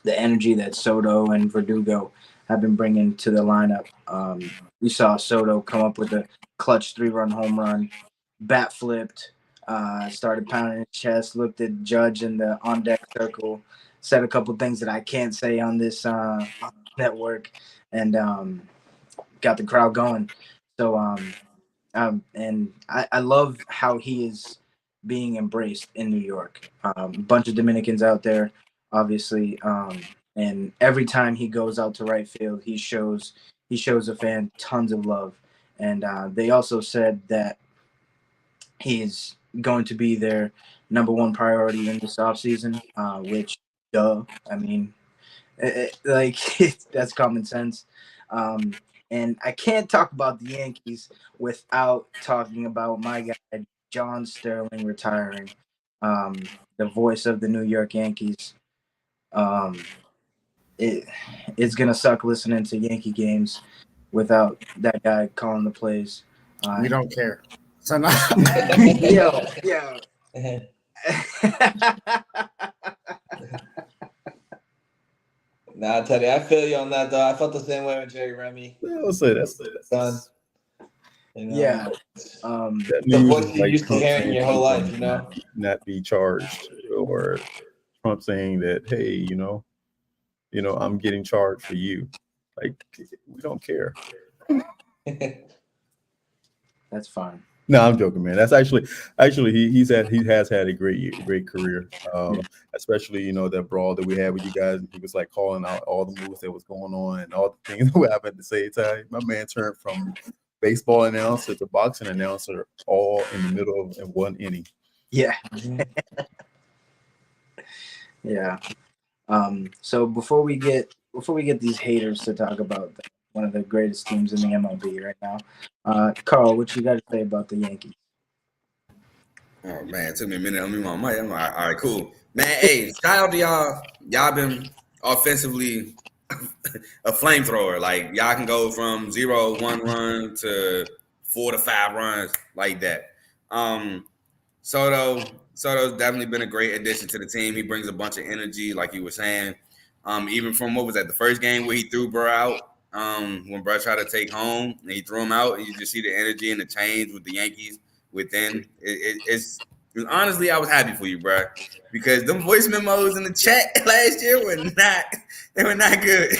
The energy that Soto and Verdugo have been bringing to the lineup. We saw Soto come up with a clutch 3-run home run, bat flipped, started pounding his chest, looked at Judge in the on deck circle, said a couple things that I can't say on this network, and got the crowd going. So and I love how he is being embraced in New York. A bunch of Dominicans out there, obviously, and every time he goes out to right field, he shows a fan tons of love. And they also said that he's going to be their number one priority in this offseason, which, duh, I mean, that's common sense. And I can't talk about the Yankees without talking about my guy, John Sterling, retiring, the voice of the New York Yankees. It's going to suck listening to Yankee games without that guy calling the plays. We don't care. So Yo. Nah, Teddy, I feel you on that though. I felt the same way with Jerry Remy. That's Son. You know, Yeah. that the news voice is you like used to Trump hearing saying your whole people life, you know? not be charged, or Trump saying that, hey, you know, I'm getting charged for you. Like, we don't care. That's fine. No, I'm joking, man. That's actually he has had a great career. Especially that brawl that we had with you guys. He was like calling out all the moves that was going on and all the things that would happen at the same time. My man turned from baseball announcer to boxing announcer all in the middle of one inning. Yeah. Yeah. So before we get these haters to talk about one of the greatest teams in the MLB right now, Carl, what you got to say about the Yankees? Oh man, it took me a minute. I'm in my mic. I'm like, all right, cool, man. Hey, shout out to y'all. Y'all been offensively a flamethrower. Like y'all can go from 0-1 run to 4 to 5 runs like that. Soto's definitely been a great addition to the team. He brings a bunch of energy, like you were saying. Even from what was that, the first game where he threw Burr out, when Burr tried to take home and he threw him out, and you just see the energy and the change with the Yankees within. It's honestly, I was happy for you, bro, because them voice memos in the chat last year were not good.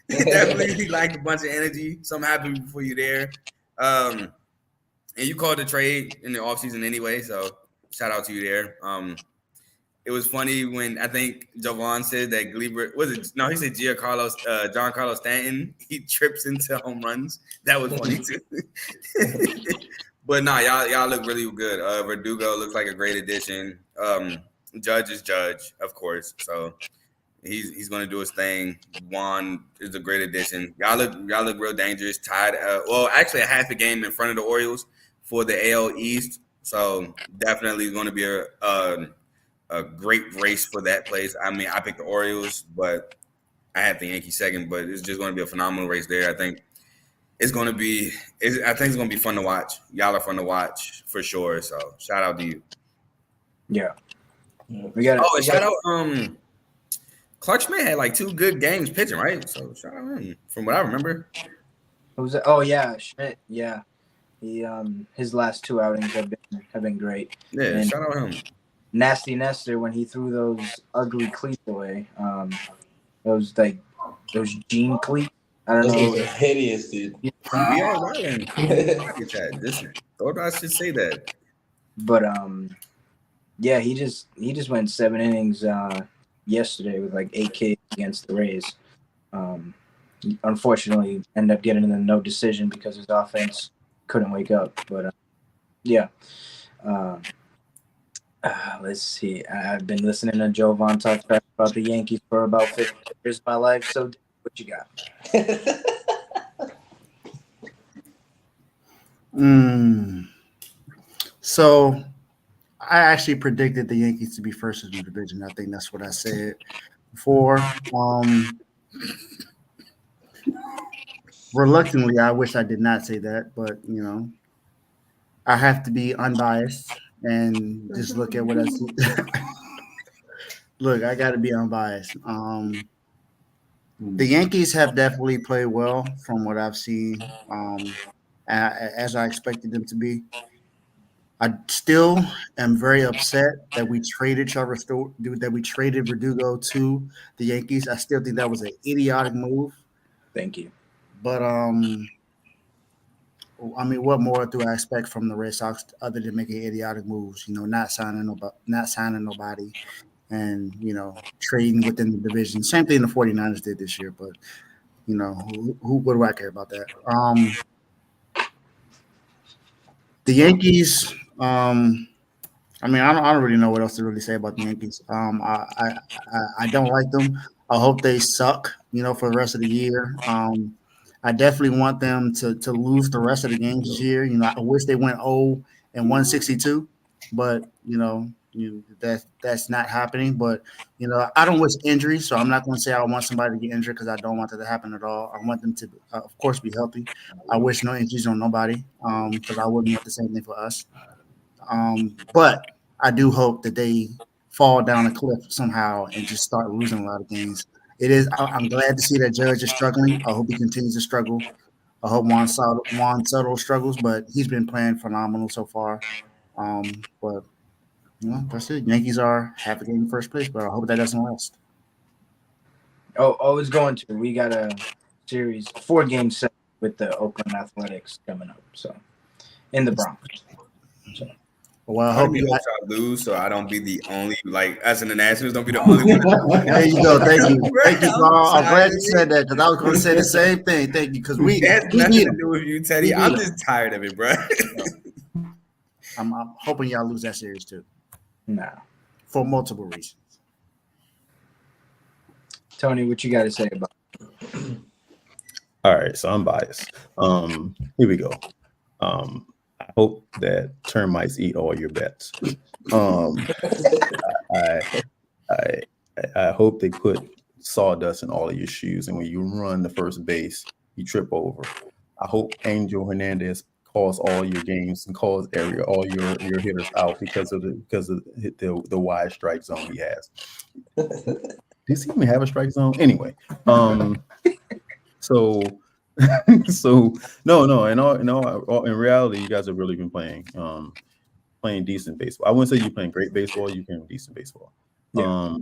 Definitely like a bunch of energy. So I'm happy for you there. And you called the trade in the offseason anyway, so shout out to you there. It was funny when I think Jovan said that Gleber he said John Carlos Stanton, he trips into home runs. That was funny too. But no, y'all look really good. Verdugo looks like a great addition. Judge is Judge, of course. So he's going to do his thing. Juan is a great addition. Y'all look real dangerous. Tied. Actually, a half a game in front of the Orioles for the AL East. So definitely going to be a great race for that place. I mean, I picked the Orioles, but I had the Yankees second. But it's just going to be a phenomenal race there. I think it's going to be fun to watch. Y'all are fun to watch for sure. So shout out to you. Yeah, shout out. Clark Schmidt had like 2 good games pitching, right? So shout out him from what I remember. Who was it? Oh yeah, Schmidt. Yeah, he his last 2 outings have been great. Yeah, and shout out him. Nasty Nestor, when he threw those ugly cleats away, those jean cleats. I don't know. Those are hideous, dude. We are wilding. Thought I should say that. But yeah, he just went 7 innings yesterday with like 8 Ks against the Rays. Unfortunately, ended up getting a no decision because his offense couldn't wake up. But yeah. Let's see. I've been listening to Jovan talk about the Yankees for about 50 years of my life. So, what you got? So, I actually predicted the Yankees to be first in the division. I think that's what I said before. Reluctantly, I wish I did not say that, but I have to be unbiased and just look at what I see. Look, I got to be unbiased. The Yankees have definitely played well from what I've seen, as I expected them to be. I still am very upset that we traded Verdugo to the Yankees. I still think that was an idiotic move. Thank you. But I mean, what more do I expect from the Red Sox other than making idiotic moves? Not signing nobody, and trading within the division. Same thing the 49ers did this year. But what do I care about that? The Yankees. I mean, I don't really know what else to really say about the Yankees. I don't like them. I hope they suck, for the rest of the year. I definitely want them to lose the rest of the games this year. I wish they went 0-162, but that's not happening. But I don't wish injuries, so I'm not going to say I want somebody to get injured because I don't want that to happen at all. I want them to, of course, be healthy. I wish no injuries on nobody, because I wouldn't want the same thing for us. But I do hope that they fall down a cliff somehow and just start losing a lot of games. I'm glad to see that Judge is struggling. I hope he continues to struggle. I hope Juan Soto struggles, but he's been playing phenomenal so far. But that's it. Yankees are half a game in first place, but I hope that doesn't last. Oh, it's going to. We got a series 4-game set with the Oakland Athletics coming up. So in the Bronx. Well, I Try to hope be you hope y'all lose, so I don't be the only as in the Nationals, don't be the only one. There you go. Thank you. Thank you, I'm Carl. I'm glad you tired said that because I was going to say the same thing. Thank you because we of it. It has we nothing need to them. do with you, Teddy. I'm just tired of it, bro. I'm hoping y'all lose that series too Nah. for multiple reasons. Tony, what you got to say about All right, so I'm biased. Here we go. I hope that termites eat all your bets. I, I I hope they put sawdust in all of your shoes, and when you run the first base, you trip over. I hope Angel Hernandez calls all your games and calls all your hitters out because of the wide strike zone he has. Does he even have a strike zone? Anyway, so so no, in reality, you guys have really been playing decent baseball. I wouldn't say you're playing great baseball, you're playing decent baseball. Yeah.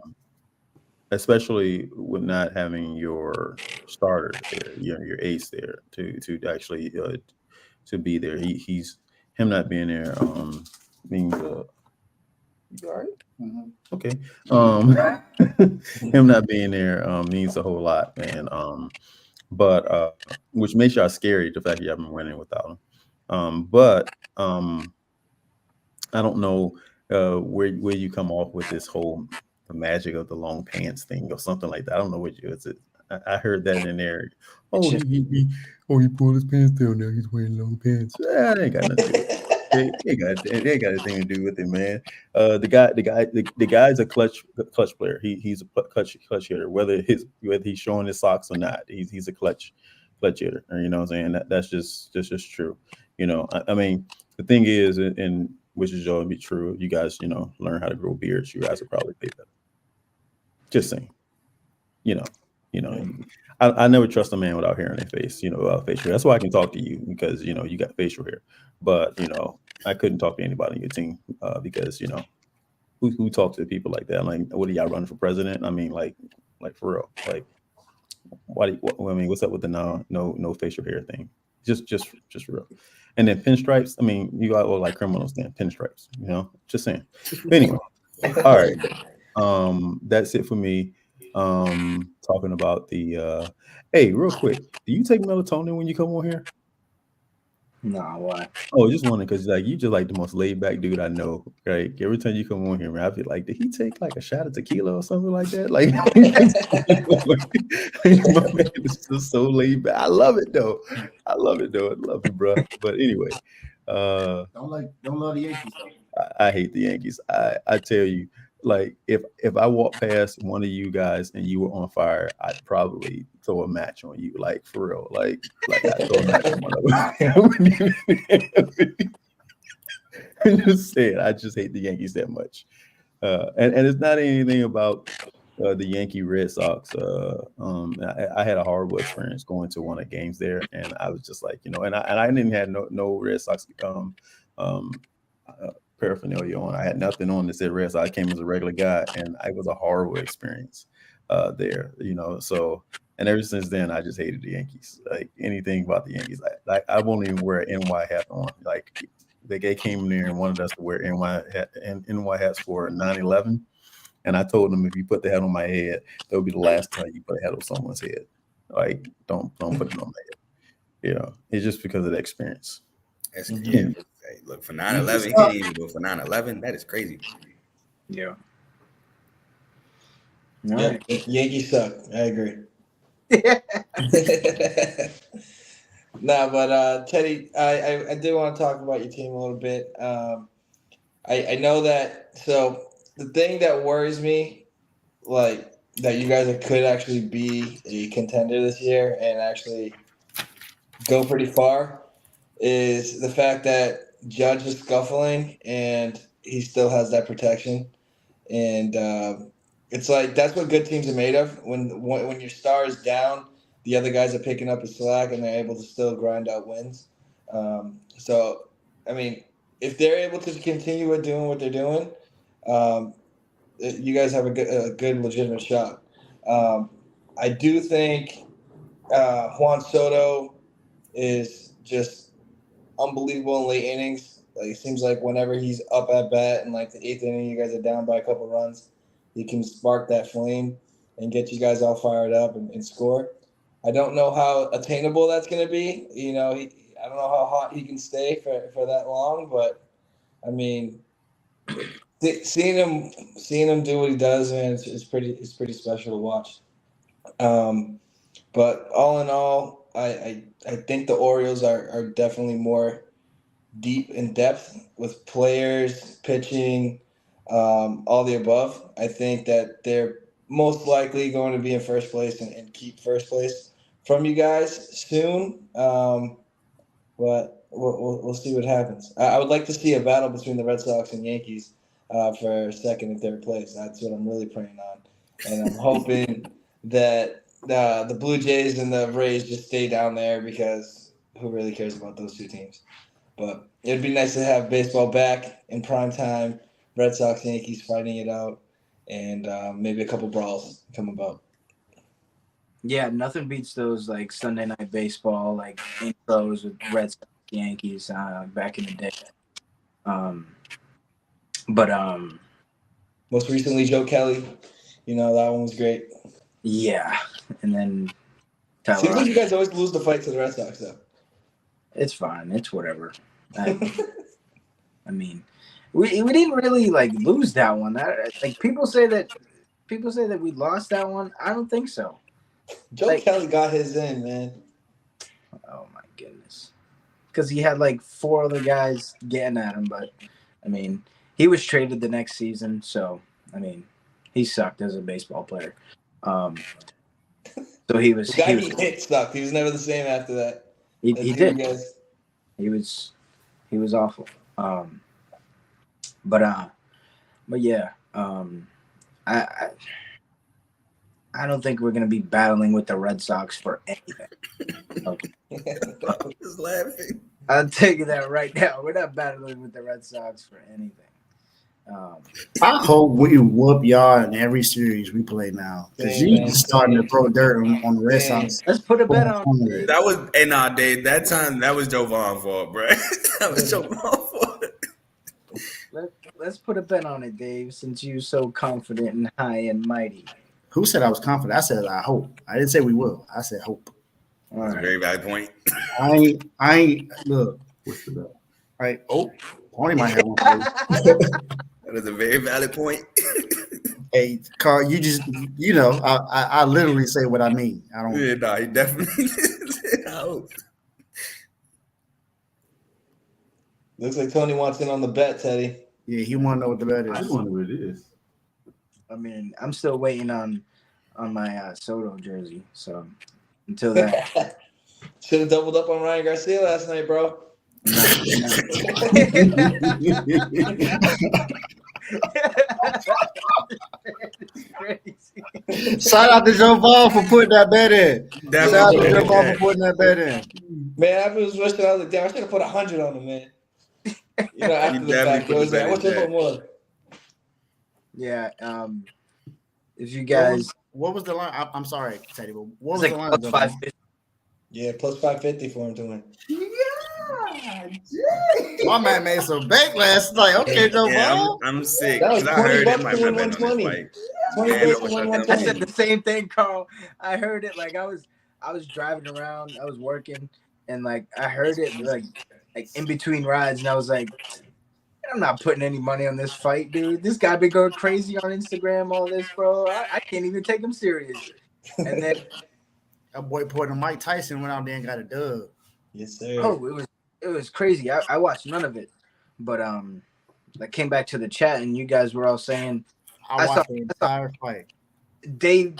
Especially with not having your starter there, your ace there to actually to be there. He's him not being there means you all right? Okay. Him not being there means a whole lot, man. But which makes y'all scary, the fact that y'all been winning without him. But I don't know where you come off with this whole the magic of the long pants thing or something like that. I don't know what you it's. I heard that in there. Oh, he pulled his pants down now. He's wearing long pants. That ain't got nothing to do with it. It ain't got anything to do with it, man. The guy's a clutch player. He's a clutch hitter. Whether he's showing his socks or not, he's a clutch hitter. You know what I'm saying? That's just true. You know, I mean, the thing is, and which is going to be true. You guys, learn how to grow beards. You guys will probably pay better. Just saying. I never trust a man without hair on their face. Without facial hair. That's why I can talk to you because you got facial hair. But I couldn't talk to anybody on your team because who talks to people like that? Like, what are y'all running for president? I mean, like for real. Like, what's up with the no facial hair thing? Just for real. And then pinstripes. I mean, you got look like criminals then pinstripes. Just saying. But anyway, all right. That's it for me. Talking about the. Hey, real quick, do you take melatonin when you come on here? Nah, why? Oh, just wondering because you just like the most laid back dude I know. Right? Every time you come on here, man, I feel like, did he take like a shot of tequila or something like that? Like, my man is just so laid back. I love it though. I love you, bro. But anyway, Don't love the Yankees. I hate the Yankees. I tell you, like if I walked past one of you guys and you were on fire, I'd probably throw a match on you, like for real, like I'd throw a match on one of them. I'm just saying, I just hate the Yankees that much, and it's not anything about the Yankee Red Sox. I had a horrible experience going to one of the games there, and I was just like, and I didn't have no Red Sox paraphernalia on. I had nothing on that said Red Sox. I came as a regular guy, and it was a horrible experience there. So. And ever since then, I just hated the Yankees. Like anything about the Yankees, I won't even wear an NY hat on. Like they came in there and wanted us to wear NY hats for 9/11, and I told them if you put the hat on my head, that would be the last time you put a hat on someone's head. Like don't put it on my head. It's just because of the experience. That's, yeah. Hey, look, for 9/11, he can't even go for 9/11. That is crazy. Yeah. Yeah, Yankees suck. I agree. Nah, but Teddy, I did want to talk about your team a little bit. I know that. So the thing that worries me, like that you guys could actually be a contender this year and actually go pretty far, is the fact that Judge is scuffling and he still has that protection, and it's like that's what good teams are made of. When your star is down, the other guys are picking up his slack and they're able to still grind out wins. So, I mean, if they're able to continue with doing what they're doing, you guys have a good legitimate shot. I do think Juan Soto is just unbelievable in late innings. Like it seems like whenever he's up at bat in like the 8th inning, you guys are down by a couple runs, he can spark that flame and get you guys all fired up and score. I don't know how attainable that's going to be. I don't know how hot he can stay for that long, but I mean, seeing him do what he does, man, it's pretty special to watch. But all in all, I think the Orioles are definitely more deep in depth with players, pitching, all the above. I think that they're most likely going to be in first place and keep first place from you guys soon. But we'll see what happens. I would like to see a battle between the Red Sox and Yankees for second and third place. That's what I'm really praying on, and I'm hoping that the Blue Jays and the Rays just stay down there because who really cares about those two teams? But it'd be nice to have baseball back in prime time. Red Sox, Yankees fighting it out, and maybe a couple brawls come about. Yeah, nothing beats those like Sunday night baseball like intros with Red Sox, Yankees back in the day. But Most recently, Joe Kelly. That one was great. yeah, and then Seems like you guys always lose the fight to the Red Sox, though. It's fine. It's whatever. I mean, we didn't really like lose that one. Like people say that we lost that one. I don't think so. Joe Kelly got his in, man. Oh my goodness. Because he had like 4 other guys getting at him, but I mean, he was traded the next season, so I mean, he sucked as a baseball player. So he was. The guy he hit sucked. He was never the same after that. He did. He was awful. But yeah. I don't think we're gonna be battling with the Red Sox for anything. Okay. I'm just laughing. I'll tell you that right now. We're not battling with the Red Sox for anything. I hope we whoop y'all in every series we play now. Because you starting to throw dirt on the Red Sox. Let's put a bet on it. That was Dave. That time that was Jovan's fault, bro. That was Jovan's fault. Let's put a bet on it, Dave, since you're so confident and high and mighty. Who said I was confident? I said I hope. I didn't say we will. I said hope. That's a very valid point. I ain't look. What's the bet? Right. Oh, Pony might have one. That is a very valid point. Hey, Carl, you just I literally say what I mean. I don't. Yeah, no, he definitely said I hope. Looks like Tony wants in on the bet, Teddy. Yeah, he want to know what the bet is. I just wonder what it is. I mean, I'm still waiting on my Soto jersey. So until that, should have doubled up on Ryan Garcia last night, bro. Shout out to Joe Ball for putting that bet in. Shout out to Joe Ball for putting that bet in. Man, I was rushing. I was like, damn, I should have put 100 on him, man. After the fact, it was like, what's your more? Yeah. If you guys, what was the line? I'm sorry, Teddy, but what was like the line? plus 550. Yeah, plus 550 for him to win. Yeah, my man made some bank last night. Okay, Joe Ball. I'm sick. That was I heard it $20 might to win have been on this 120. fight. 20 Man, bucks I wish to I win could. I 120. said the same thing, Carl. I heard it like I was driving around, I was working, and like I heard it like in between rides, and I was like, I'm not putting any money on this fight, dude. This guy been going crazy on Instagram, all this, bro. I can't even take him serious. And then That boy Porter Mike Tyson went out there and got a dub. Yes, sir. oh, it was crazy. I watched none of it, but I came back to the chat, and you guys were all saying I watched the entire fight. Dave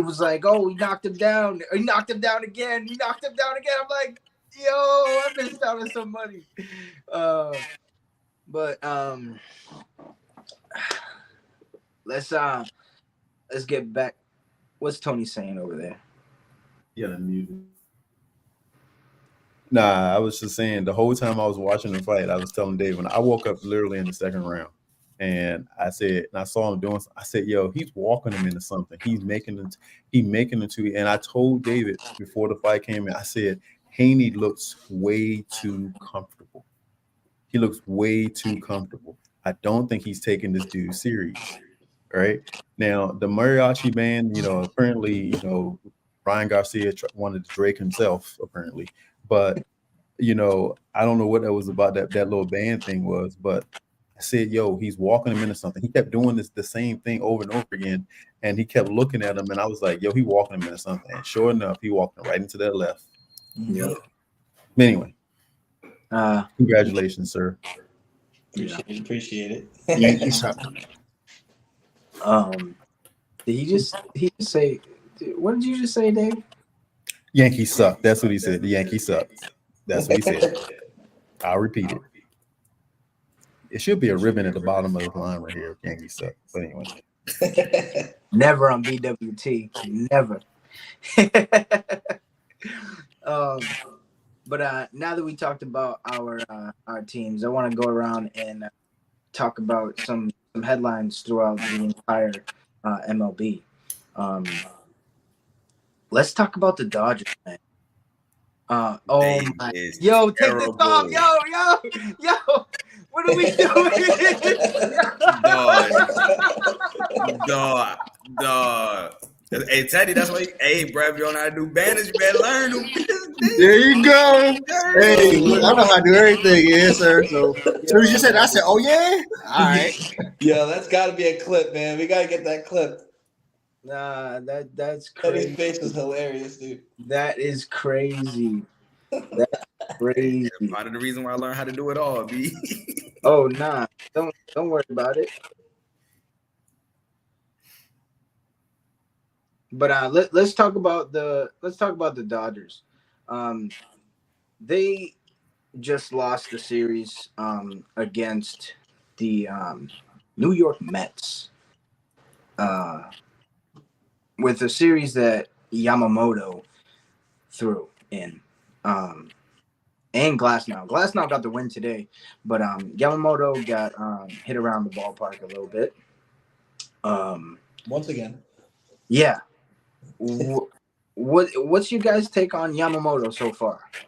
was like, oh, he knocked him down. He knocked him down again. He knocked him down again. I'm like, yo, I missed out on some money. But let's get back. What's Tony saying over there? Yeah, the music. Nah, I was just saying the whole time I was watching the fight, I was telling Dave when I woke up literally in the second round, and I saw him doing. I said, "Yo, he's walking him into something. He's making it to." And I told David before the fight came in, I said, "Haney looks way too comfortable." He looks way too comfortable. I don't think he's taking this dude serious. Right now, the mariachi band, apparently, Ryan Garcia wanted to Drake himself, apparently, but I don't know what that was about. That little band thing was, but I said, "Yo, he's walking him into something." He kept doing the same thing over and over again, and he kept looking at him, and I was like, "Yo, he walking him into something." And sure enough, he walked him right into that left. Yep. Anyway, Uh, congratulations, sir. Appreciate it. Yankees suck. did he just say? What did you just say, Dave? Yankees suck. That's what he said. The Yankees suck. That's what he said. I'll repeat it. It should be a ribbon at the bottom of the line right here. Yankees suck. But anyway. Never on BWT. Never. But now that we talked about our teams, I want to go around and talk about some headlines throughout the entire MLB. Let's talk about the Dodgers, man. Oh my! Yo, take this off! Yo! What are we doing? Dog. Hey, Teddy, that's why. Hey, bro, if you don't know how to do banners, you better learn them. There you go. Hey, look, I know how to do everything, yeah, sir. So as soon as you said that, I said, "Oh yeah, all right." Yo, that's got to be a clip, man. We got to get that clip. Nah, that's Teddy's crazy. face was hilarious, dude. That is crazy. That's crazy. Part of the reason why I learned how to do it all, B. Oh nah, don't worry about it. But let's talk about the Dodgers. They just lost the series against the New York Mets with a series that Yamamoto threw in. And Glasnow. Glasnow got the win today, but Yamamoto got hit around the ballpark a little bit. Once again. Yeah. What's your guys' take on Yamamoto so far? I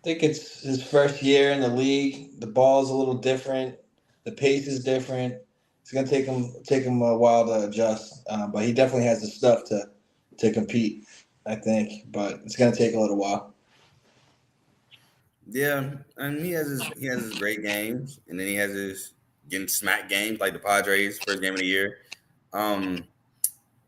think it's his first year in the league. The ball's a little different. The pace is different. It's gonna take him a while to adjust, but he definitely has the stuff to compete, I think. But it's gonna take a little while. Yeah, and he has his great games, and then he has his getting smacked games like the Padres first game of the year.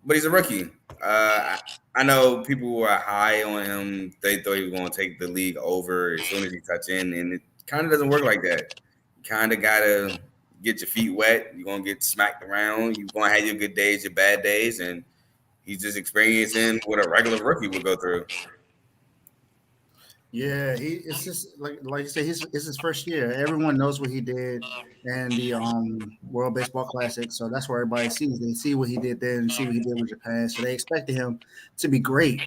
But he's a rookie. I know people who are high on him. They thought he was going to take the league over as soon as he touched in, and it kind of doesn't work like that. You kind of gotta get your feet wet. You're gonna get smacked around. You're gonna have your good days, your bad days, and he's just experiencing what a regular rookie would go through. Yeah, it's just like you say, it's his first year. Everyone knows what he did in the World Baseball Classic, so that's where everybody sees. They see what he did there and see what he did with Japan, so they expected him to be great.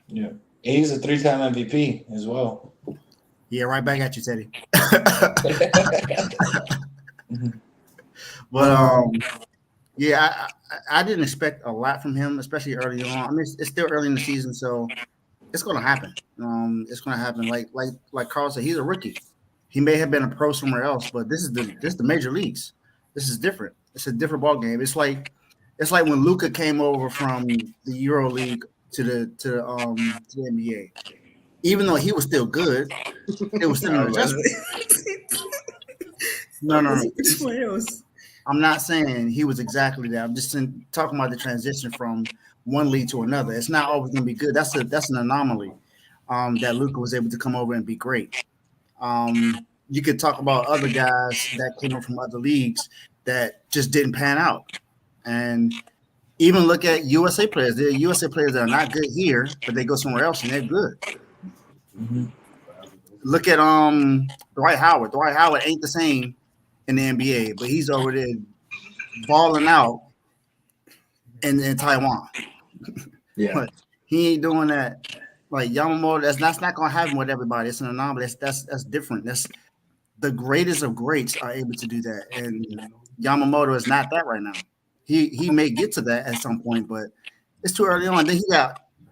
Yeah, he's a 3-time MVP as well. Yeah, right back at you, Teddy. But yeah, I didn't expect a lot from him, especially early on. I mean, it's still early in the season, so it's going to happen. It's going to happen. Like Carl said, he's a rookie. He may have been a pro somewhere else, but this is the major leagues. This is different. It's a different ball game. It's like when Luka came over from the Euro League to the NBA. Even though he was still good, it was still an adjustment. No. I'm not saying he was exactly that. I'm just talking about the transition from one league to another. It's not always going to be good. That's an anomaly that Luka was able to come over and be great. You could talk about other guys that came up from other leagues that just didn't pan out. And even look at USA players. There are USA players that are not good here, but they go somewhere else and they're good. Mm-hmm. Look at Dwight Howard. Dwight Howard ain't the same in the NBA, but he's over there balling out in Taiwan. Yeah. But he ain't doing that. Like Yamamoto, that's not gonna happen with everybody. It's an anomaly. That's different. That's the greatest of greats are able to do that. And Yamamoto is not that right now. He may get to that at some point, but it's too early on. Then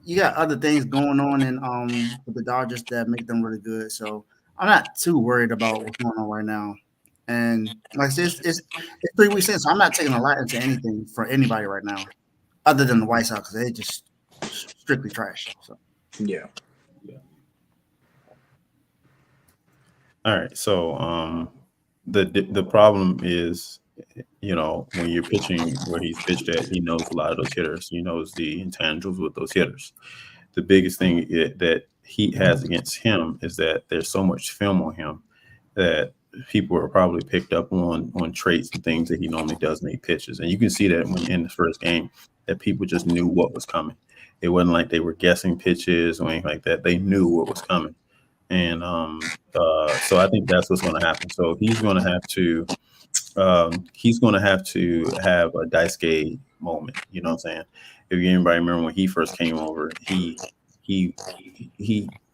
you got other things going on in with the Dodgers that make them really good. So I'm not too worried about what's going on right now. And like I said, it's 3 weeks in, so I'm not taking a lot into anything for anybody right now, other than the White Sox, because they just strictly trash. So Yeah. All right. So the problem is, when you're pitching where he's pitched at, he knows a lot of those hitters. He knows the intangibles with those hitters. The biggest thing that he has against him is that there's so much film on him that people are probably picked up on traits and things that he normally does when he pitches. And you can see that when in the first game that people just knew what was coming. It wasn't like they were guessing pitches or anything like that. They knew what was coming. And so I think that's what's going to happen. So he's going to have to have a Daisuke moment. You know what I'm saying? If anybody remember when he first came over, he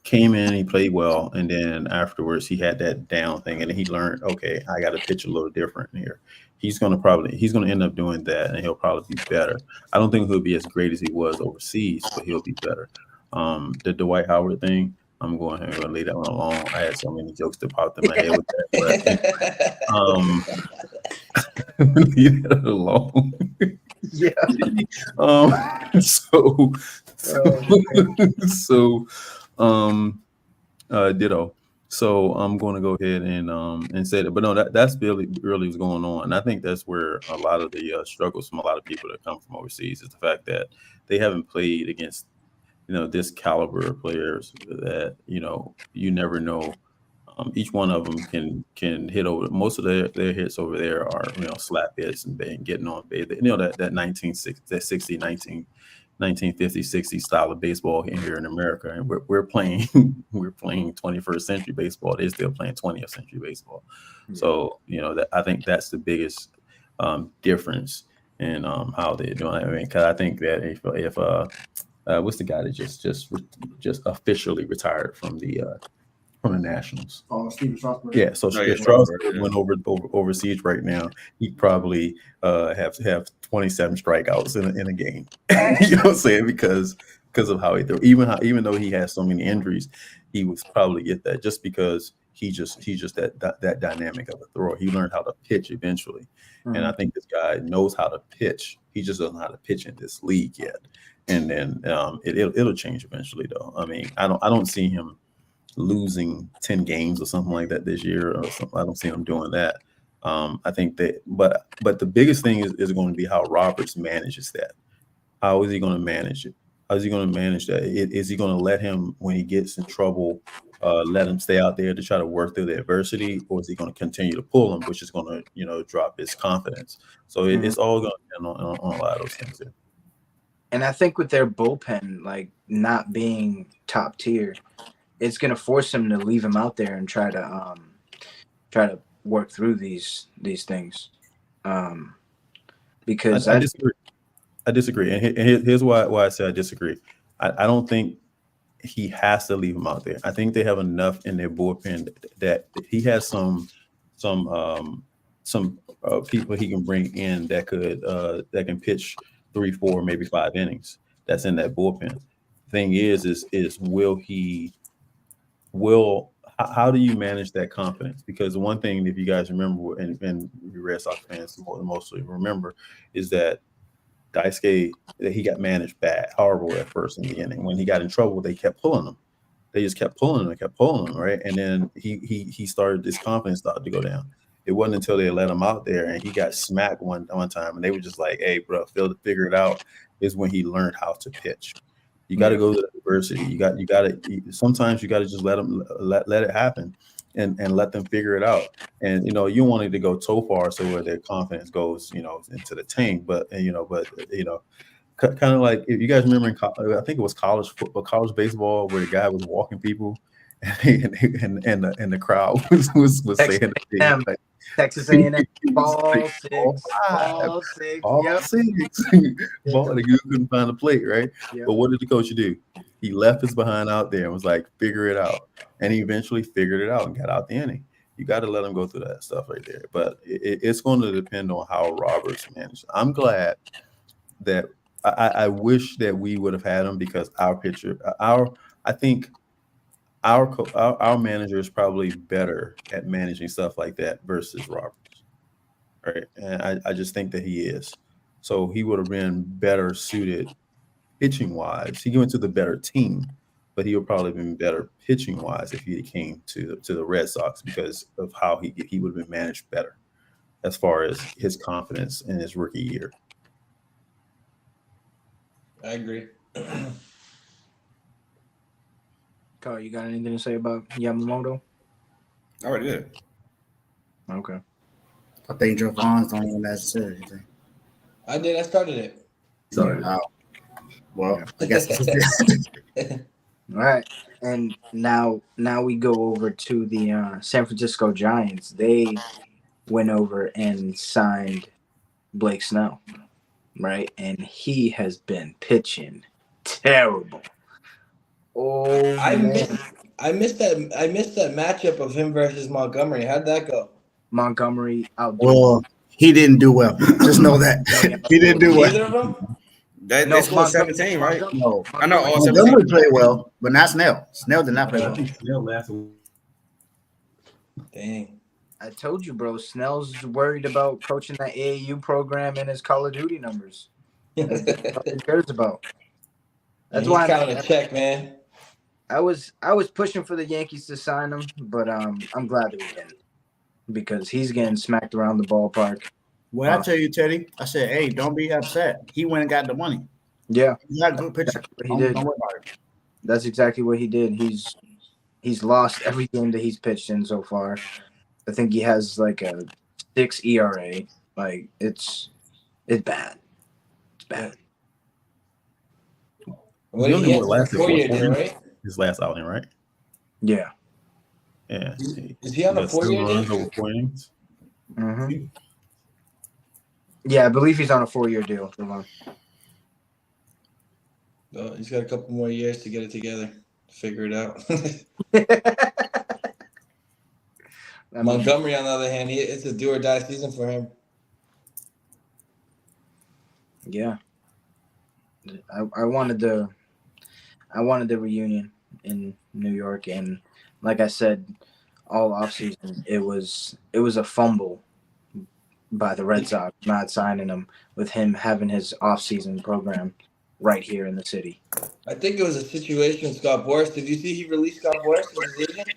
came in, he played well, and then afterwards he had that down thing, and he learned, okay, I got to pitch a little different here. He's going to end up doing that, and he'll probably be better. I don't think he'll be as great as he was overseas, but he'll be better. The Dwight Howard thing, I'm going ahead and leave that one alone. I had so many jokes that popped in my head with that, but leave that alone. Yeah. Ditto. So I'm going to go ahead and say that, but no, that's really what's going on, and I think that's where a lot of the struggles from a lot of people that come from overseas is the fact that they haven't played against this caliber of players that you never know. Each one of them can hit over. Most of their hits over there are slap hits and getting on base. That 1960 1950 60 style of baseball here in America, and we're playing 21st century baseball. They're still playing 20th century baseball. So that I think that's the biggest difference in how they're doing it. I mean, because I think that if what's the guy that just officially retired from the Nationals? Steven Strasburg. Yeah, so Strasburg went overseas right now. He probably have 27 strikeouts in a game. You know what I'm saying? Because of how he threw. Even though he has so many injuries, he was probably get that just because he's just that dynamic of a thrower. He learned how to pitch eventually, and I think this guy knows how to pitch. He just doesn't know how to pitch in this league yet. And then it'll change eventually, though. I mean, I don't see him losing 10 games or something like that this year or something. I don't see him doing that. I think that, but the biggest thing is going to be how Roberts manages that. How is he going to manage it? How is he going to manage that? Is he going to let him, when he gets in trouble, let him stay out there to try to work through the adversity, or is he going to continue to pull him, which is going to drop his confidence? So it's all going to depend on a lot of those things there. And I think with their bullpen not being top tier, it's going to force him to leave him out there and try to work through these things. Because I disagree. I disagree, and here's why I say I disagree. I don't think he has to leave him out there. I think they have enough in their bullpen that he has some people he can bring in that can pitch 3, 4, maybe 5 innings. That's in that bullpen. Thing is how do you manage that confidence? Because the one thing, if you guys remember, and Red Sox fans mostly remember, is that Daisuke, that he got managed bad, horrible at first in the inning. When he got in trouble, they kept pulling him. They just kept pulling him, right? And then he started, his confidence started to go down. It wasn't until they let him out there and he got smacked one time, and they were just like, "Hey, bro, figure it out." Is when he learned how to pitch. You got to go to the adversity. You got to. Sometimes you got to just let it happen, and let them figure it out. And you don't want it to go so far so where their confidence goes, into the tank. But kind of like, if you guys remember I think it was college football, college baseball, where the guy was walking people, and the crowd was saying like, Texas A&M ball six, yep. Ball, the dude couldn't find the plate, right? Yep. But what did the coach do? He left his behind out there and was like, figure it out. And he eventually figured it out and got out the inning. You got to let him go through that stuff right there. But it's going to depend on how Roberts manages. I'm glad that I wish that we would have had him, because our pitcher, I think our manager is probably better at managing stuff like that versus Roberts, right? And I just think that he is. So he would have been better suited pitching wise. He went to the better team, but he would probably have been better pitching wise if he came to the Red Sox because of how he would have been managed better as far as his confidence in his rookie year. I agree. Carl, you got anything to say about Yamamoto? I already did. Okay. I think Javon's the only one that said anything. I did. I started it. Sorry. Oh. Well, I guess All right. And now we go over to the San Francisco Giants. They went over and signed Blake Snell, right? And he has been pitching terrible. Oh, I man. missed that matchup of him versus Montgomery. How'd that go? Montgomery outdoor. well, he didn't do well. Just know that. He didn't do well. Either of them? They scored 17, right? No. I know all Montgomery 17. played well, but not Snell. Snell did not play I well. think Snell last week. Dang. I told you, bro. Snell's worried about coaching that AAU program and his Call of Duty numbers. That's what he cares about. That's He's why counting a check, man. I was pushing for the Yankees to sign him, but I'm glad that we didn't because he's getting smacked around the ballpark. What I tell you, Teddy, I said, hey, don't be upset. He went and got the money. Yeah, He's not a good pitcher. he Don't did. worry about it. That's exactly what he did. He's lost every game that he's pitched in so far. I think he has like a 6 ERA. Like it's bad. It's bad. What He did only he have won for last a 4-year year, deal, right? his last outing, right? Yeah. Yeah. Is he on a got still 4-year runs deal? over 4 innings. Mm-hmm. Yeah, I believe he's on a 4-year deal. Oh, he's got a couple more years to get it together. Figure it out. I mean, Montgomery, on the other hand, it's a do or die season for him. yeah. I wanted the reunion in New York, and like I said, all offseason it was a fumble by the Red Sox not signing him with him having his offseason program right here in the city. I think it was a situation with Scott Boras. Did you see he released Scott Boras as his agent?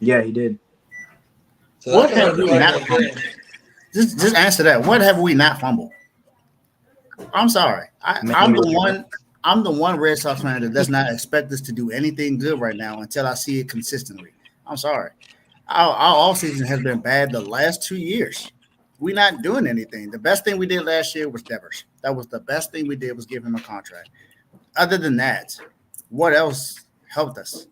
Yeah, he did. So What that's have we not fumbled? Just answer that. What have we not fumbled? I'm sorry. I'm the one Red Sox fan that does not expect us to do anything good right now until I see it consistently. I'm sorry. Our offseason has been bad the last 2 years. We're not doing anything. The best thing we did last year was Devers. That was the best thing we did was give him a contract. Other than that, what else helped us?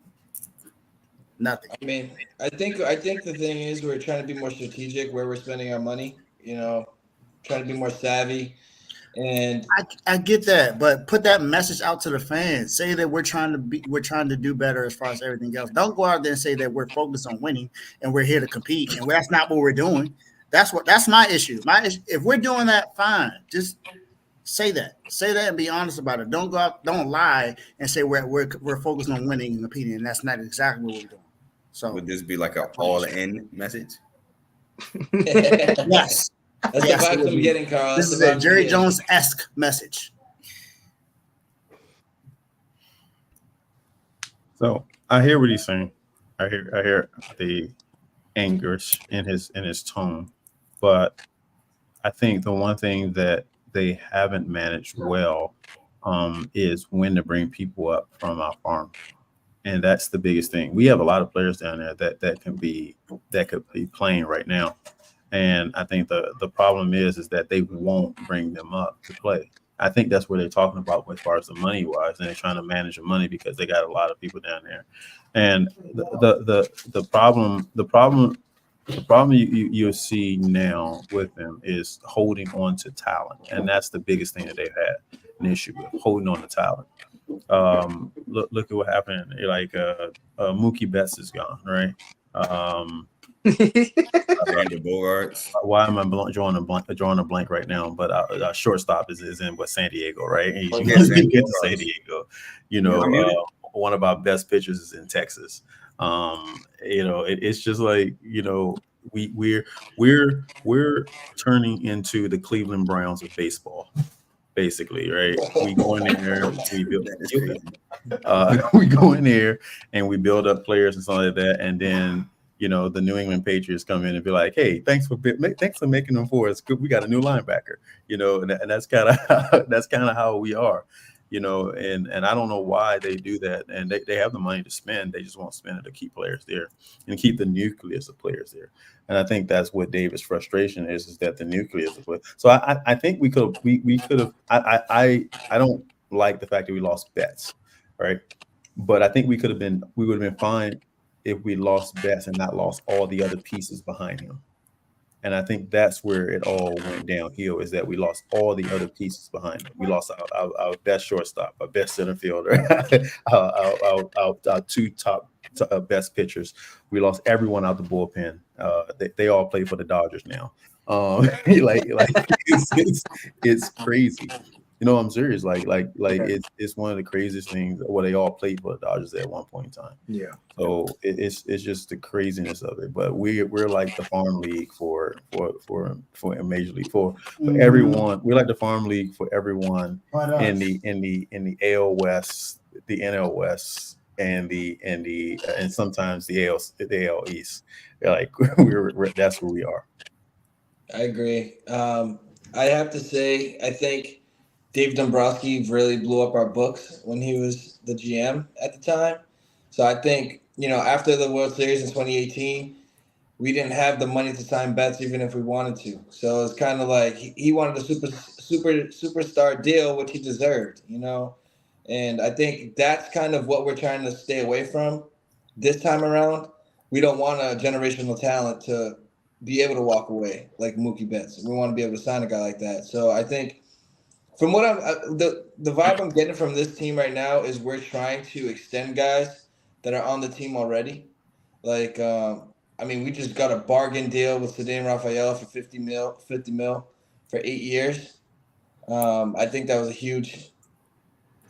Nothing. I mean, I think the thing is we're trying to be more strategic where we're spending our money. You know, trying to be more savvy. And I get that, but put that message out to the fans. Say that we're trying to do better as far as everything else. Don't go out there and say that we're focused on winning and we're here to compete, and that's not what we're doing. That's my issue. If we're doing that, fine. Just say that and be honest about it. Don't go out, don't lie and say we're focused on winning and competing, and that's not exactly what we're doing. So Would this be like an all-in message? yes. that's the vibes I'm getting, Carl. This is a Jerry Jones-esque message. So I hear what he's saying. I hear the anger in his tone, but I think the one thing that they haven't managed well is when to bring people up from our farm, and that's the biggest thing. We have a lot of players down there that could be playing right now. And I think the problem is that they won't bring them up to play. I think that's what they're talking about as far as the money wise, and they're trying to manage the money because they got a lot of people down there. And the problem you'll see now with them is holding on to talent, and that's the biggest thing that they've had an issue with, holding on to talent. Look at what happened. Like Mookie Betts is gone, right? Randy Bogarts. Why am I drawing a blank right now? But our shortstop is in San Diego, right? He's get to San Diego. You know, one of our best pitchers is in Texas. It's just like, we're turning into the Cleveland Browns of baseball, basically, right? We go in there, we build. That is crazy. We go in there and we build up players and stuff like that, and then the New England Patriots come in and be like, "Hey, thanks for making them for us. We got a new linebacker," and that's kind of that's kind of how we are, and I don't know why they do that, and they have the money to spend. They just won't spend it to keep players there and keep the nucleus of players there. And I think that's what David's frustration is that the nucleus of players. So I think we could have. I don't like the fact that we lost Betts, right? But I think we would have been fine if we lost Betts and not lost all the other pieces behind him. And I think that's where it all went downhill, is that we lost all the other pieces behind him. We lost our best shortstop, our best center fielder, our two top best pitchers. We lost everyone out the bullpen. They all play for the Dodgers now. It's crazy. I'm serious. It's one of the craziest things where they all played for the Dodgers at one point in time. Yeah. So it's just the craziness of it. But we're like the farm league for Major League for everyone. We're like the farm league for everyone in the AL West, the NL West, and sometimes the AL East. Like that's where we are. I agree. I have to say, I think Dave Dombrowski really blew up our books when he was the GM at the time. So I think, after the World Series in 2018, we didn't have the money to sign Betts even if we wanted to. So it's kind of like he wanted a superstar deal, which he deserved, And I think that's kind of what we're trying to stay away from this time around. We don't want a generational talent to be able to walk away like Mookie Betts. We want to be able to sign a guy like that. So I think, from what the vibe I'm getting from this team right now is we're trying to extend guys that are on the team already. Like, we just got a bargain deal with Ceddanne Raphael for 50 mil for 8 years. I think that was a huge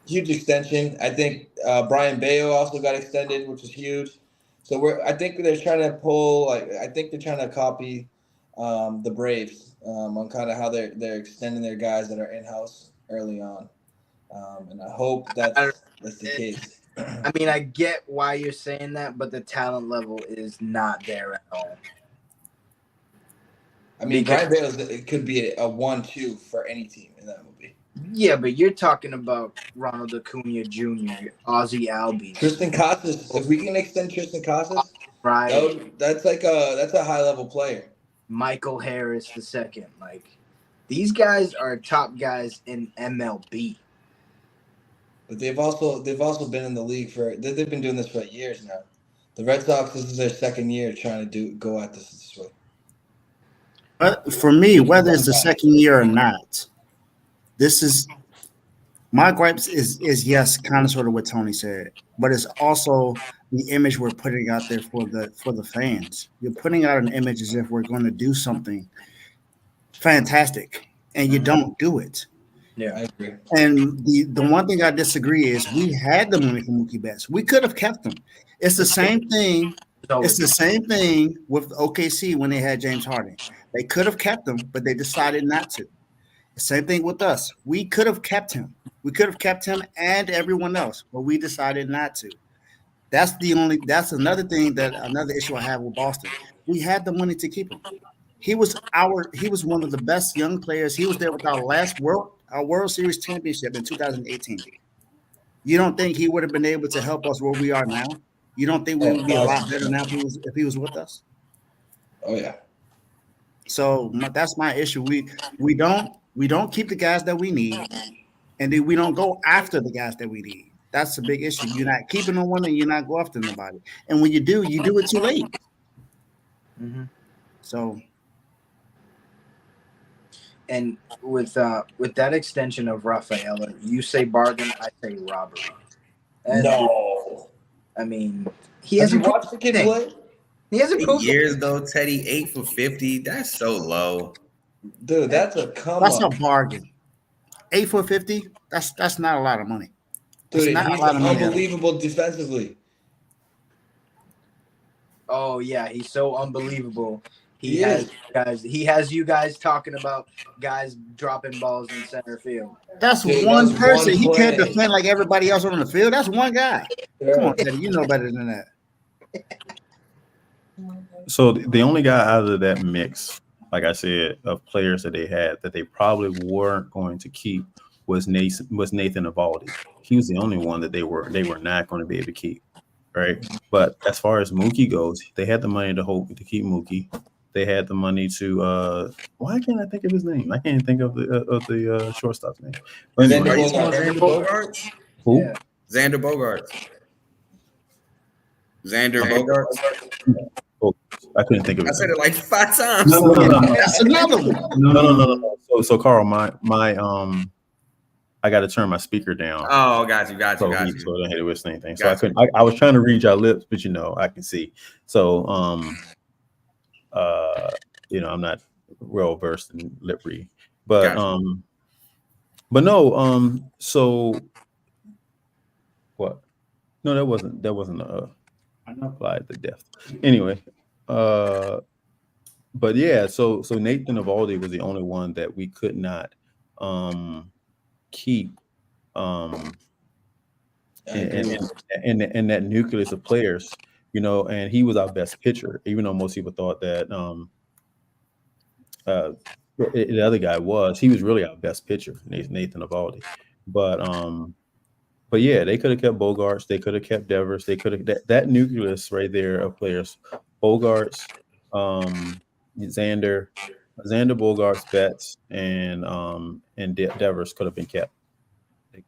extension. I think Brian Bayo also got extended, which is huge. So I think they're trying to pull. I think they're trying to copy the Braves on kind of how they're extending their guys that are in house early on, and I hope that's the case. I get why you're saying that, but the talent level is not there at all. Brian Bales, it could be a 1-2 for any team in that movie. Yeah, but you're talking about Ronald Acuna Jr., Ozzie Albies, Tristan Casas. If we can extend Tristan Casas, right? That's a high level player. Michael Harris II. Like, these guys are top guys in MLB. But they've also been in the league they've been doing this for years now. The Red Sox, this is their second year trying to go at this way. But for me, whether it's the second year or not, this is my gripes is yes, kind of sort of what Tony said, but it's also the image we're putting out there for the fans. You're putting out an image as if we're going to do something fantastic, and you don't do it. Yeah, I agree. And the one thing I disagree is we had the money for Mookie Betts. We could have kept them. It's the same thing. It's the same thing with OKC when they had James Harden. They could have kept him, but they decided not to. The same thing with us. We could have kept him. We could have kept him and everyone else, but we decided not to. That's another issue I have with Boston. We had the money to keep him. He was one of the best young players. He was there with our World Series championship in 2018. You don't think he would have been able to help us where we are now? You don't think we would be a lot better now if he was with us? Oh yeah. So that's my issue. We don't keep the guys that we need, and then we don't go after the guys that we need. That's a big issue. You're not keeping no one, and you're not going after nobody. And when you do it too late. Mm-hmm. So. And with that extension of Rafaela, you say bargain, I say robbery. And no. He hasn't watched the kid play. He hasn't 8 years though, Teddy. 8 for 50. That's so low. Dude, that's a a bargain. 8 for 50. That's not a lot of money. Dude, he's unbelievable defensively. Oh yeah, he's so unbelievable. He He has you guys talking about guys dropping balls in center field. That's Dude, one that's person. one He can't play. defend like everybody else on the field. That's one guy. Come on, Yeah. Teddy. You know better than that. So the only guy out of that mix, like I said, of players that they had that they probably weren't going to keep was Nathan Evaldi. He was the only one that they were not going to be able to keep, right? But as far as Mookie goes, they had the money to keep Mookie. They had the money to why can't I think of his name? I can't even think of the shortstop's name. But Xander Are you anyway, talking Bogaerts. about Xander Bogaerts? who? Yeah. Xander Bogaerts. Xander Bogaerts. Oh, I couldn't think of I his said name. it like 5 times. No. That's another one. No. So Carl, my I got to turn my speaker down. Oh, got you. So I don't Got hear the whistling thing. So I Gotcha. couldn't. I was trying to read your lips, but I can see. So I'm not well versed in lip reading, but Gotcha. but no. So what? No, that wasn't applied to death. Anyway, but yeah. So Nathan Evaldi was the only one that we could not keep. And that nucleus of players, and he was our best pitcher, even though most people thought that the other guy he was really our best pitcher, Nathan Evaldi. But yeah, they could have kept Bogarts, they could have kept Devers, they could have that nucleus right there of players, Bogarts, Xander Bogarts, Betts, and Devers could have been kept.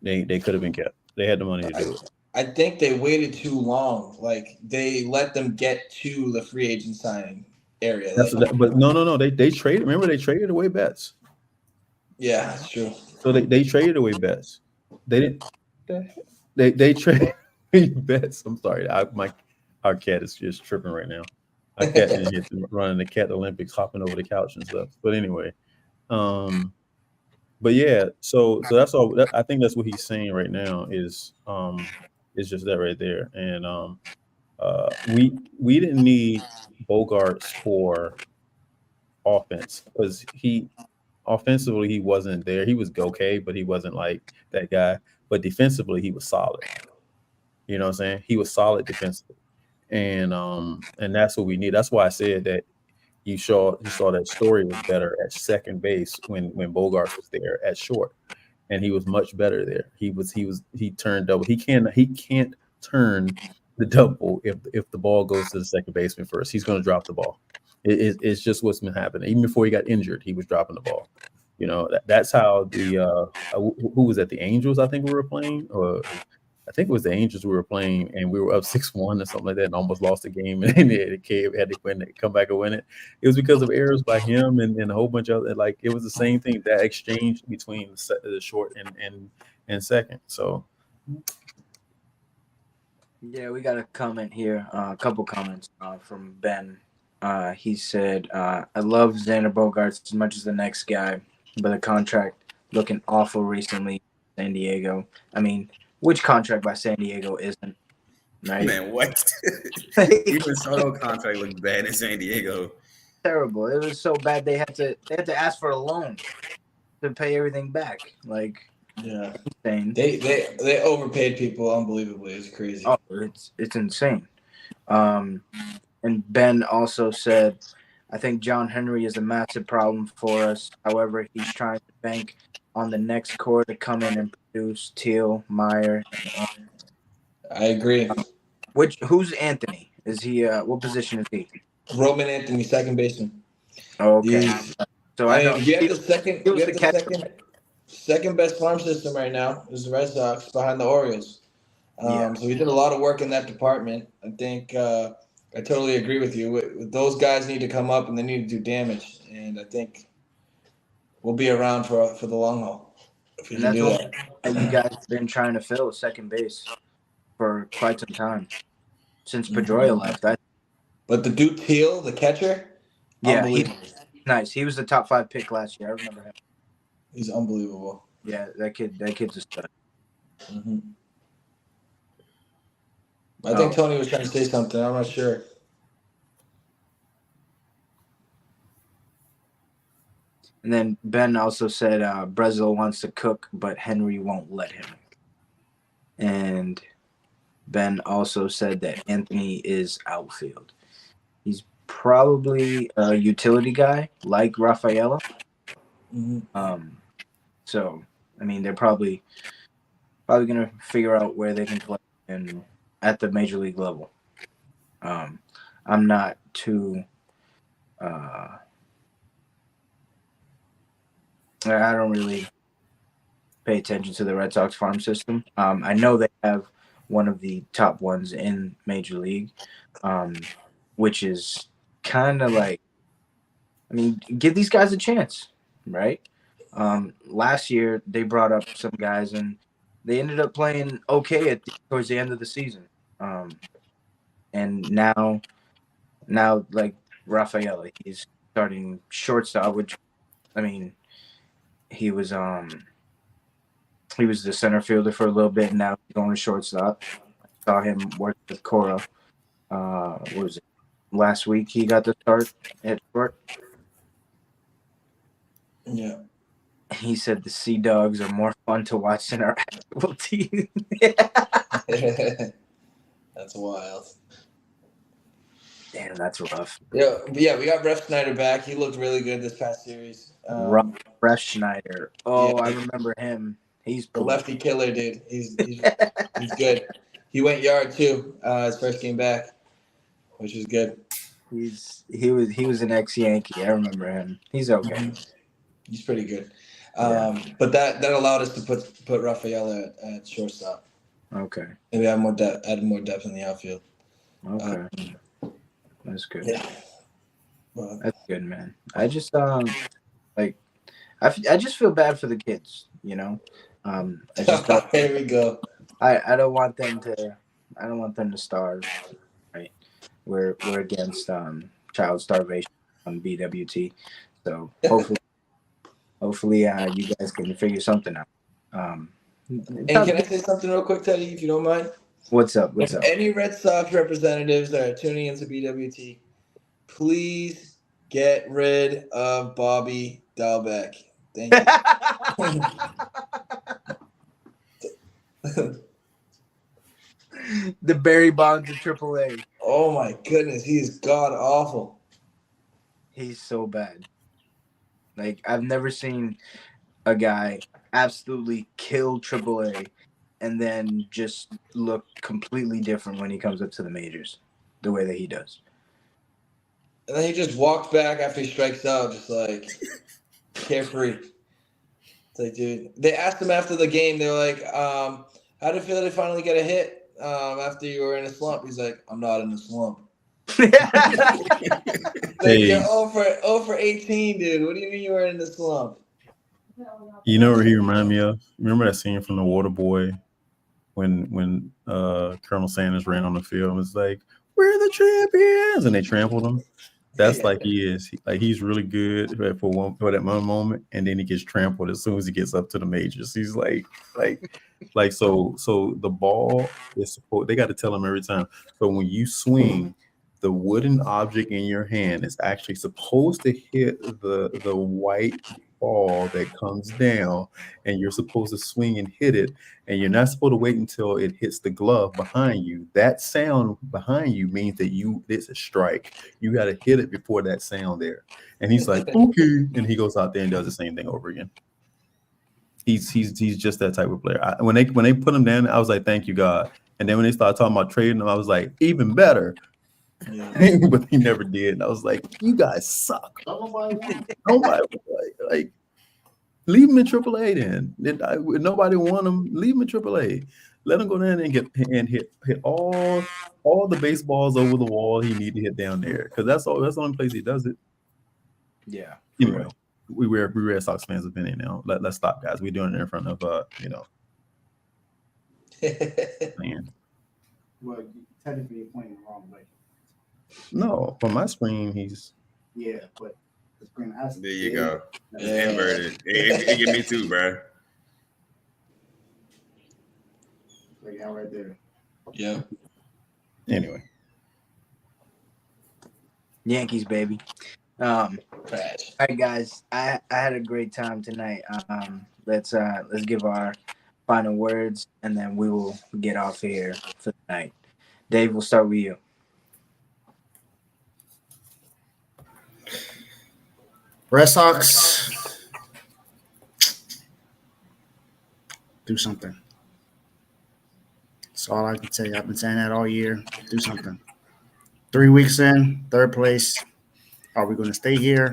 They could have been kept. They had the money to do it. I think they waited too long. Like they let them get to the free agent signing area. But no. They traded. Remember, they traded away Betts. Yeah, that's true. So they traded away Betts. They didn't. They traded away Betts. I'm sorry. Our cat is just tripping right now. Our cat is just running the cat Olympics, hopping over the couch and stuff. But anyway, but yeah. So that's all. I think that's what he's saying right now is just that right there. And we didn't need Bogarts for offense because offensively he wasn't there. He was okay, but he wasn't like that guy. But defensively he was solid. You know what I'm saying? He was solid defensively, and that's what we need. That's why I said that you saw that Story was better at second base when Bogarts was there at short, and he was much better there. He turned double. He can't turn the double if the ball goes to the second baseman first. He's going to drop the ball. It's just what's been happening. Even before he got injured, he was dropping the ball. That's how the who was at the Angels, I think we were playing, or I think it was the Angels we were playing, and we were up 6-1 or something like that, and almost lost the game, and they had to come back and win it. It was because of errors by him and a whole bunch of other, like it was the same thing, that exchange between the short and second. So Yeah, we got a comment here, a couple comments from Ben. He said, I love Xander Bogaerts as much as the next guy, but the contract looking awful recently in San Diego. I mean, which contract by San Diego isn't, right? Man, what? Even Soto contract looked bad in San Diego. Terrible. It was so bad they had to ask for a loan to pay everything back. Like, Yeah, insane. they overpaid people unbelievably. It's crazy. Oh, it's insane. And Ben also said, I think John Henry is a massive problem for us. However, he's trying to bank on the next core to come in and produce Teal, Meyer. I agree. Who's Anthony? Is he what position is he? Roman Anthony, second baseman. Oh, okay. He's- So I I know mean, we have the second. he was We have the the catcher. second best farm system right now is the Red Sox behind the Orioles. Yeah. So we did a lot of work in that department. I think I totally agree with you. Those guys need to come up and they need to do damage. And I think we'll be around for the long haul if we And can that's do what that. you guys have been trying to fill second base for quite some time since Pedroia left. But the Duke Teal, the catcher, Yeah, unbelievable. nice. He was the top 5 pick last year. I remember him. He's unbelievable. Yeah, that kid's a stud. I think Tony was trying to say something. I'm not sure. And then Ben also said Brazil wants to cook, but Henry won't let him. And Ben also said that Anthony is outfield. He's probably a utility guy like Rafaela. So I mean, they're probably gonna figure out where they can play and at the major league level. I'm not too. I don't really pay attention to the Red Sox farm system. I know they have one of the top ones in Major League, which is kind of like, I mean, give these guys a chance, right? Last year they brought up some guys and they ended up playing okay towards the end of the season. And now like Rafaela, he's starting shortstop, which I mean, he was the center fielder for a little bit, and now he's going to shortstop. I saw him work with Cora. What was it? Last week he got the start at short. Yeah. He said the Sea Dogs are more fun to watch than our actual team. That's wild. Damn, that's rough. Yeah, we got Ref Snyder back. He looked really good this past series. Ref Schneider. Oh, yeah, I remember him. He's the lefty killer, dude. He's good. He went yard too. His first game back, which is good. he was an ex-Yankee. I remember him. He's okay. Mm-hmm. He's pretty good. But that allowed us to put Rafaela at shortstop. Okay. And we have more depth in the outfield. Okay. That's good. Yeah. That's good, man. I just like I just feel bad for the kids, you know. I just don't, Here we go. I don't want them to starve, right? We're against child starvation on BWT. So hopefully you guys can figure something out. And can I say something real quick, Teddy, if you don't mind? What's up? If any Red Sox representatives that are tuning into BWT, please get rid of Bobby Dalbec. Thank you. The Barry Bonds of AAA. Oh my goodness, he is god awful. He's so bad. Like, I've never seen a guy absolutely kill AAA and then just look completely different when he comes up to the majors, the way that he does. And then he just walks back after he strikes out, just like carefree. It's like, dude. They asked him after the game, they were like, how did it feel to finally get a hit after you were in a slump? He's like, I'm not in a slump. Like, you're 0 for 18, dude. What do you mean you were in the slump? You know what he reminded me of? Remember that scene from The Water Boy when Colonel Sanders ran on the field and was like, "We're the champions," and they trampled him. That's like he is. He's really good for that one moment, and then he gets trampled as soon as he gets up to the majors. He's like so the ball is supposed. They got to tell him every time. So when you swing, the wooden object in your hand is actually supposed to hit the white ball that comes down, and you're supposed to swing and hit it, and you're not supposed to wait until it hits the glove behind you. That sound behind you means that it's a strike. You got to hit it before that sound there. And he's like, okay, and he goes out there and does the same thing over again. He's just that type of player. When they put him down, I was like, thank you, God. And then when they started talking about trading him, I was like, even better. Yeah. But he never did. And I was like, you guys suck. Nobody like leave him in AAA then. Nobody want him. Leave him in AAA. Let him go down and hit all the baseballs over the wall he need to hit down there. Because that's the only place he does it. Yeah. Anyway, we Red Sox fans' opinion now. Let's stop, guys. We're doing it in front of man. Well, technically you're pointing the wrong way. No, from my screen, he's. Yeah, but the screen has to. There you go. It's inverted. It get me too, bro. Like that right there. Yeah. Anyway. Yankees, baby. Trash. All right, guys. I had a great time tonight. Let's give our final words, and then we will get off here for the night. Dave, we'll start with you. Red Sox, do something. That's all I can tell you. I've been saying that all year. Do something. 3 weeks in, third place. Are we going to stay here,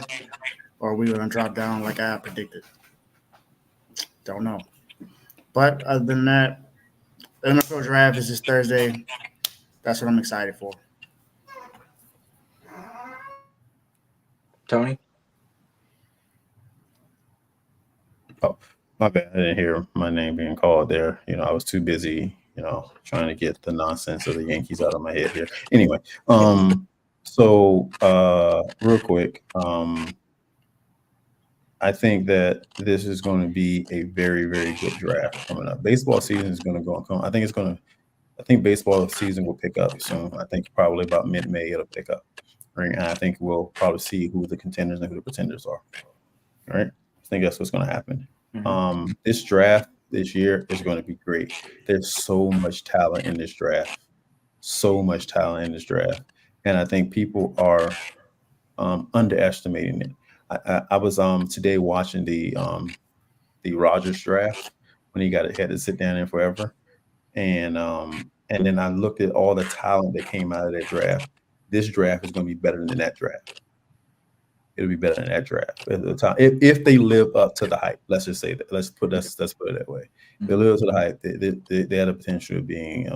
or are we going to drop down like I predicted? Don't know. But other than that, the NFL draft is this Thursday. That's what I'm excited for. Tony. Oh, my bad. I didn't hear my name being called there. I was too busy, trying to get the nonsense of the Yankees out of my head here. Anyway, so real quick, I think that this is going to be a very, very good draft coming up. Baseball season is going to go on. I think baseball season will pick up soon. I think probably about mid-May it'll pick up. Right? And I think we'll probably see who the contenders and who the pretenders are. All right. I think that's what's going to happen. Mm-hmm. This draft this year is going to be great. There's so much talent in this draft. And I think people are underestimating it. I was today watching the Rogers draft when he had to sit down there forever. And then I looked at all the talent that came out of that draft. This draft is going to be better than that draft. It'll be better than that draft at the time if they live up to the hype. Let's just say that. Let's put it that way. If they live up to the hype, they had a potential of being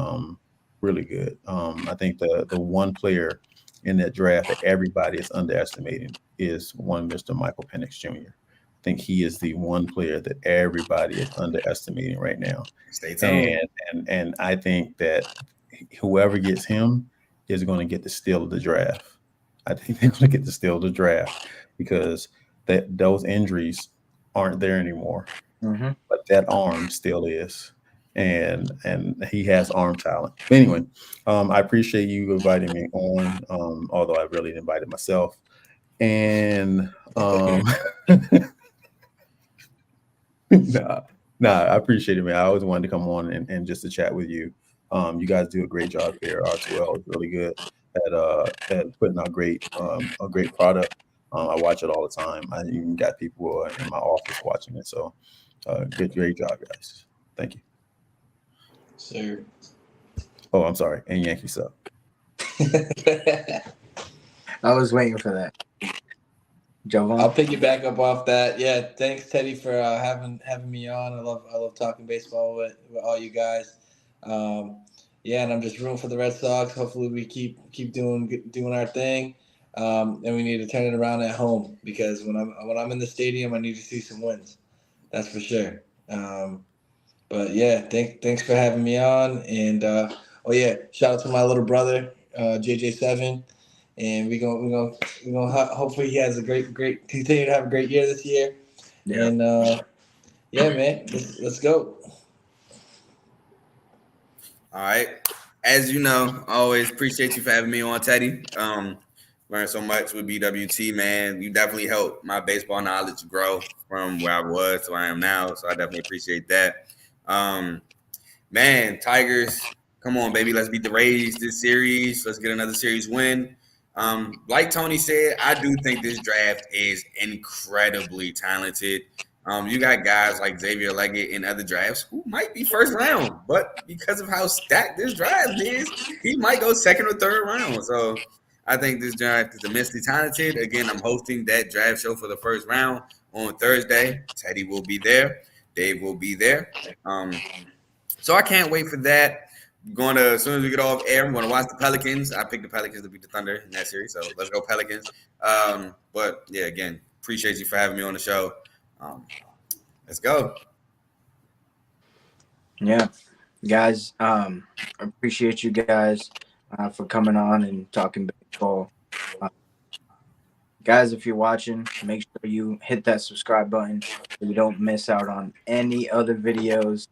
really good. I think the one player in that draft that everybody is underestimating is one Mr. Michael Penix Jr. I think he is the one player that everybody is underestimating right now. Stay tuned. And I think that whoever gets him is going to get the steal of the draft. I think they're going to get the steal of the draft because those injuries aren't there anymore. Mm-hmm. But that arm still is. And he has arm talent. But anyway, I appreciate you inviting me on, although I really invited myself. And nah, I appreciate it, man. I always wanted to come on and just to chat with you. You guys do a great job here. R2L is really good at putting out a great product. I watch it all the time. I even got people in my office watching it. So great job, guys. Thank you. Sir. Oh, I'm sorry. And Yankee suck. I was waiting for that. Jovan? I'll pick you back up off that. Yeah, thanks Teddy for having me on. I love talking baseball with all you guys. Yeah, and I'm just rooting for the Red Sox. Hopefully we keep doing our thing. And we need to turn it around at home because when I'm in the stadium, I need to see some wins. That's for sure. But yeah, thanks for having me on. And shout out to my little brother, JJ7. And we're gonna hopefully he has a great continue to have a great year this year. Yeah. And yeah, man, let's go. All right. As you know, I always appreciate you for having me on, Teddy. Learned so much with BWT, man. You definitely helped my baseball knowledge grow from where I was to where I am now. So I definitely appreciate that. Man, Tigers, come on, baby. Let's beat the Rays this series. Let's get another series win. Like Tony said, I do think this draft is incredibly talented. You got guys like Xavier Leggett in other drafts who might be first round, but because of how stacked this draft is, he might go second or third round. So I think this draft is immensely talented. Again, I'm hosting that draft show for the first round on Thursday. Teddy will be there. Dave will be there. So I can't wait for that. As soon as we get off air, I'm going to watch the Pelicans. I picked the Pelicans to beat the Thunder in that series, so let's go Pelicans. But yeah, again, appreciate you for having me on the show. Let's go. Yeah, guys, appreciate you guys for coming on and talking baseball. Guys, if you're watching, make sure you hit that subscribe button so you don't miss out on any other videos.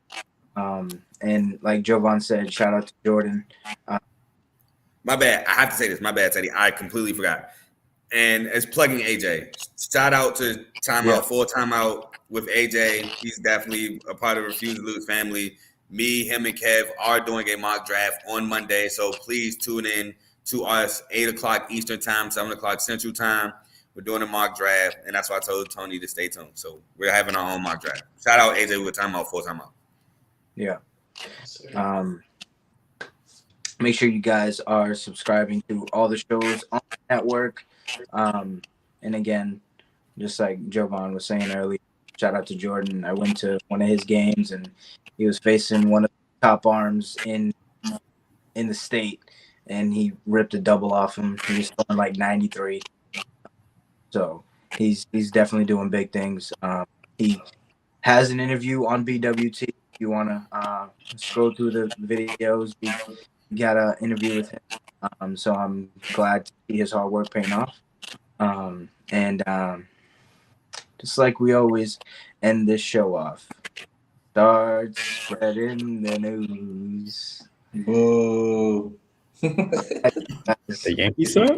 And like Jovan said, shout out to Jordan. My bad. I have to say this. My bad, Teddy. I completely forgot. and it's plugging AJ. Shout out to Timeout, full Timeout with AJ. He's definitely a part of Refuse to Lose family. Me, him, and Kev are doing a mock draft on Monday, so please tune in to us 8 o'clock Eastern time, 7 o'clock Central time. We're doing a mock draft, and that's why I told Tony to stay tuned. So we're having our own mock draft. Shout out AJ with Timeout, full Timeout. Yeah. Make sure you guys are subscribing to all the shows on the network. And again, just like Jovan was saying earlier, shout out to Jordan. I went to one of his games, and he was facing one of the top arms in the state, and he ripped a double off him. He was throwing like 93. So he's definitely doing big things. He has an interview on BWT. If you want to scroll through the videos, we got an interview with him. So I'm glad to see his hard work paying off. And just like we always end this show off, start spreading the news. Boo. The Yankees suck?